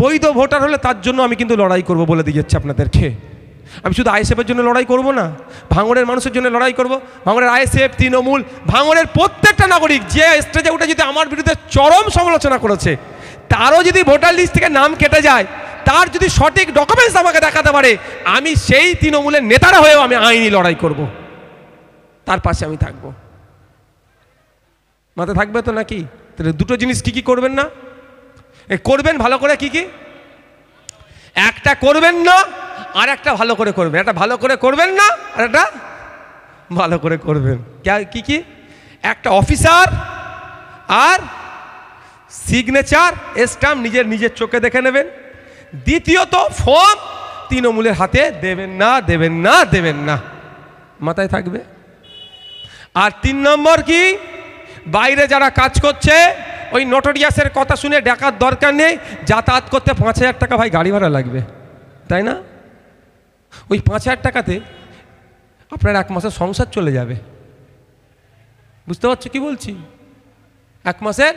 বৈধ ভোটার হলে তার জন্য আমি কিন্তু লড়াই করব বলে দিয়ে যাচ্ছি আপনাদেরকে। আমি শুধু আইএসএফের জন্য লড়াই করব না, ভাঙড়ের মানুষের জন্য লড়াই করব। ভাঙড়ের আইএসএফ, তৃণমূল, ভাঙড়ের প্রত্যেকটা নাগরিক যে স্টেজে উঠে যদি আমার বিরুদ্ধে চরম সমালোচনা করেছে, তারও যদি ভোটার লিস্ট থেকে নাম কেটে যায়, তার যদি সঠিক ডকুমেন্টস আমাকে দেখাতে পারে, আমি সেই তৃণমূলের নেতারা হয়েও আমি আইনি লড়াই করব, তার পাশে আমি থাকব। মাথায় থাকবে তো নাকি? তাহলে দুটো জিনিস কি করবেন না করবেন ভালো করে, কি একটা করবেন না আর একটা ভালো করে করবেন, একটা ভালো করে করবেন না আর একটা ভালো করে করবেন। কি একটা অফিসার আর সিগনেচার স্ট্যাম্প নিজের চোখে দেখে নেবেন। দ্বিতীয়ত ফর্ম তৃণমূলের হাতে দেবেন না, মাথায় থাকবে। আর 3 নম্বর কি, বাইরে যারা কাজ করছে ওই নোটোরিয়াসের কথা শুনে ডাকার দরকার নেই, যাতায়াত করতে 5000 টাকা ভাই গাড়ি ভাড়া লাগবে, তাই না? ওই 5000 টাকাতে আপনার 1 মাসের সংসার চলে যাবে। বুঝতে পারছো কি বলছি? 1 মাসের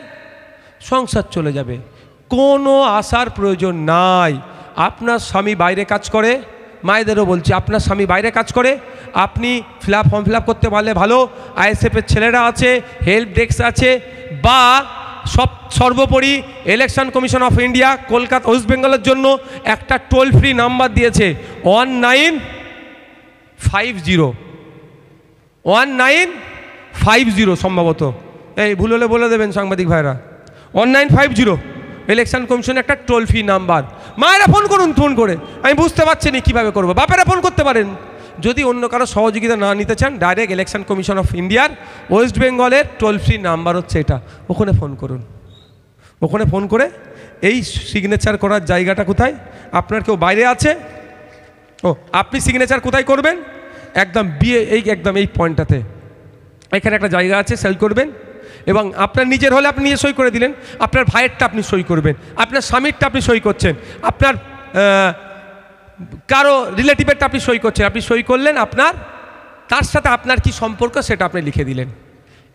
সংসার চলে যাবে, কোনো আশার প্রয়োজন নাই। আপনার স্বামী বাইরে কাজ করে, মায়েদেরও বলছি, আপনার স্বামী বাইরে কাজ করে, আপনি ফর্ম ফিল আপ করতে পারলে ভালো। আইএসএফের ছেলেরা আছে, হেল্প ডেস্ক আছে, বা সর্বোপরি election commission of India Kolkata West বেঙ্গলের জন্য একটা টোল ফ্রি নাম্বার দিয়েছে 1950 সম্ভবত, এই ভুল হলে বলে দেবেন সাংবাদিক ভাইরা। 1950 ইলেকশন কমিশনের একটা টোল ফ্রি নাম্বার। মায়েরা ফোন করুন, ফোন করে আমি বুঝতে পারছি না কীভাবে করবো, বাপেরা ফোন করতে পারেন। যদি অন্য কারো সহযোগিতা না নিতে চান, ডাইরেক্ট ইলেকশন কমিশন অফ ইন্ডিয়ার ওয়েস্ট বেঙ্গলের টোল ফ্রি নাম্বার হচ্ছে এটা, ওখানে ফোন করুন। ওখানে ফোন করে এই সিগনেচার করার জায়গাটা কোথায়, আপনার কেউ বাইরে আছে, আপনি সিগনেচার কোথায় করবেন, একদম একদম এই পয়েন্টটাতে এখানে একটা জায়গা আছে, সেল করবেন। এবং আপনার নিজের হলে আপনি নিজে সই করে দিলেন, আপনার ভাইয়েরটা আপনি সই করবেন, আপনার স্বামীরটা আপনি সই করছেন, আপনার কারো রিলেটিভেরটা আপনি সই করছেন, আপনি সই করলেন, আপনার তার সাথে আপনার কি সম্পর্ক সেটা আপনি লিখে দিলেন।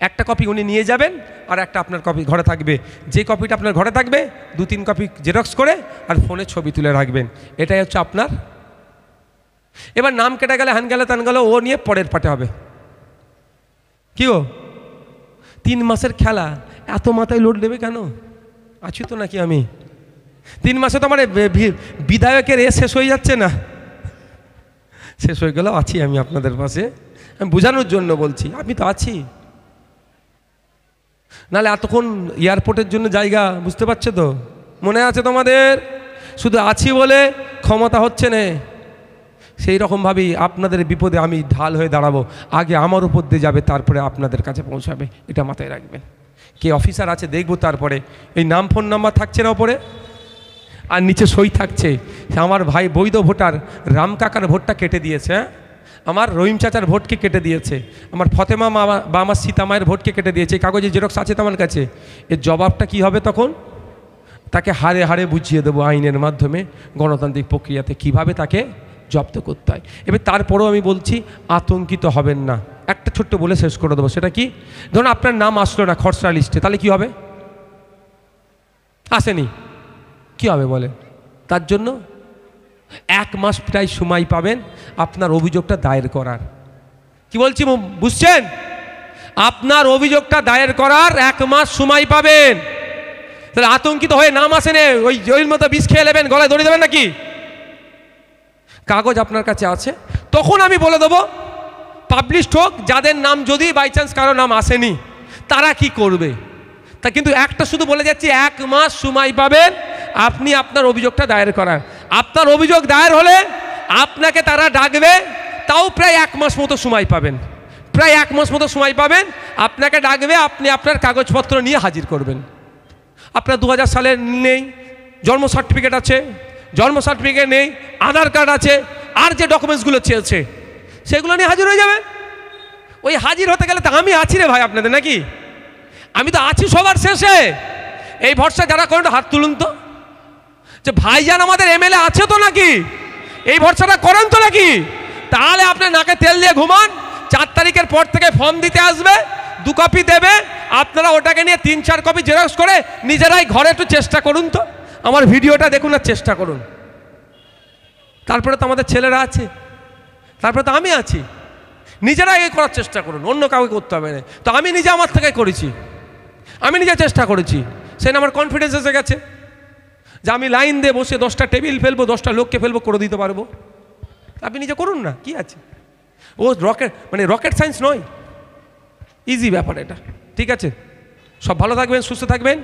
একটা কপি উনি নিয়ে যাবেন আর একটা আপনার কপি ঘরে থাকবে। যে কপিটা আপনার ঘরে থাকবে 2-3 কপি জেরক্স করে আর ফোনে ছবি তুলে রাখবেন। এটাই হচ্ছে আপনার। এবার নাম কেটে গেলে, হ্যান গেলে, তান গেলে, ও নিয়ে পরের পাটে হবে। কি 3 মাসের খেলা, এত মাথায় লোড নেবে কেন? আছি তো নাকি আমি? 3 মাসে তো আমার বিধায়কের শেষ হয়ে যাচ্ছে না? শেষ হয়ে গেলেও আছি আমি আপনাদের পাশে, আমি বোঝানোর জন্য বলছি, আমি তো আছি। নাহলে এতক্ষণ এয়ারপোর্টের জন্য জায়গা, বুঝতে পারছো তো, মনে আছে তোমাদের? শুধু আছি বলে ক্ষমতা হচ্ছে না, সেই রকমভাবেই আপনাদের বিপদে আমি ঢাল হয়ে দাঁড়াবো। আগে আমার উপর দিয়ে যাবে, তারপরে আপনাদের কাছে পৌঁছাবে, এটা মাথায় রাখবেন। কে অফিসার আছে দেখবো, তারপরে এই নাম ফোন নাম্বার থাকছে না ওপরে, আর নিচে সই থাকছে। আমার ভাই বৈধ ভোটার রাম কাকার ভোটটা কেটে দিয়েছে, আমার রহিম চাচার ভোটকে কেটে দিয়েছে, আমার ফতেমা মা বা আমার সীতা মায়ের ভোটকে কেটে দিয়েছে। এই কাগজে জেরক্স আছে তো আমার কাছে। এর জবাবটা কি হবে তখন? তাকে হাড়ে হাড়ে বুঝিয়ে দেবো আইনের মাধ্যমে, গণতান্ত্রিক প্রক্রিয়াতে কিভাবে তাকে জব্দ করতে হয়। এবার তারপরেও আমি বলছি, আতঙ্কিত হবেন না। একটা ছোট্ট বলে শেষ করে দেবো, সেটা কি, ধরুন আপনার নাম আসলো না খসড়া লিস্টে, তাহলে কি হবে? আসেনি, কি হবে বলে? তার জন্য 1 মাস প্রায় সময় পাবেন আপনার অভিযোগটা দায়ের করার। কি বলছি বুঝছেন? আপনার অভিযোগটা দায়ের করার 1 মাস সময় পাবেন। তাহলে আতঙ্কিত হয়ে নাম আসেনে ওই মতো বিষ খেয়ে নেবেন, গলায় দড়ি দেবেন নাকি? কাগজ আপনার কাছে আছে, তখন আমি বলে দেবো পাবলিশড হোক, যাদের নাম যদি বাই চান্স কারো নাম আসেনি তারা কি করবে। তা কিন্তু একটা শুধু বলে যাচ্ছি, 1 মাস সময় পাবেন আপনি আপনার অভিযোগটা দায়ের করার। আপনার অভিযোগ দায়ের হলে আপনাকে তারা ডাকবে, তাও প্রায় 1 মাস মতো সময় পাবেন, প্রায় 1 মাস মতো সময় পাবেন। আপনাকে ডাকবে, আপনি আপনার কাগজপত্র নিয়ে হাজির করবেন। আপনার 2000 সালের নেই, জন্ম সার্টিফিকেট আছে, জন্ম সার্টিফিকেট নেই, আধার কার্ড আছে, আর যে ডকুমেন্টসগুলো চেয়েছে সেগুলো নিয়ে হাজির হয়ে যাবেন। ওই হাজির হতে গেলে তো আমি আছি রে ভাই আপনাদের, নাকি? আমি তো আছি সবার শেষে। এই ভরসা যারা করেন হাত তুলুন তো, যে ভাইজান আমাদের এমএলএ আছে তো নাকি, এই ভরসাটা করেন তো নাকি? তাহলে আপনার নাকে তেল দিয়ে ঘুমান। 4 তারিখের পর থেকে ফর্ম দিতে আসবে, 2 কপি দেবে, আপনারা ওটাকে নিয়ে 3-4 কপি জেরক্স করে নিজেরাই ঘরে একটু চেষ্টা করুন তো, আমার ভিডিওটা দেখুন আর চেষ্টা করুন। তারপরে তো আমাদের ছেলেরা আছে, তারপরে তো আমি আছি। নিজেরাই করার চেষ্টা করুন, অন্য কাউকে করতে হবে না। তো আমি নিজে আমার থেকে করেছি, আমি নিজে চেষ্টা করেছি, সেটা আমার কনফিডেন্স এসে গেছে যে আমি লাইন দিয়ে বসে 10টা টেবিল ফেলবো, 10টা লোককে ফেলবো, করে দিতে পারবো। আপনি নিজে করুন না, কি আছে? ও রকেট সায়েন্স নয়, ইজি ব্যাপার এটা। ঠিক আছে, সব ভালো থাকবেন, সুস্থ থাকবেন।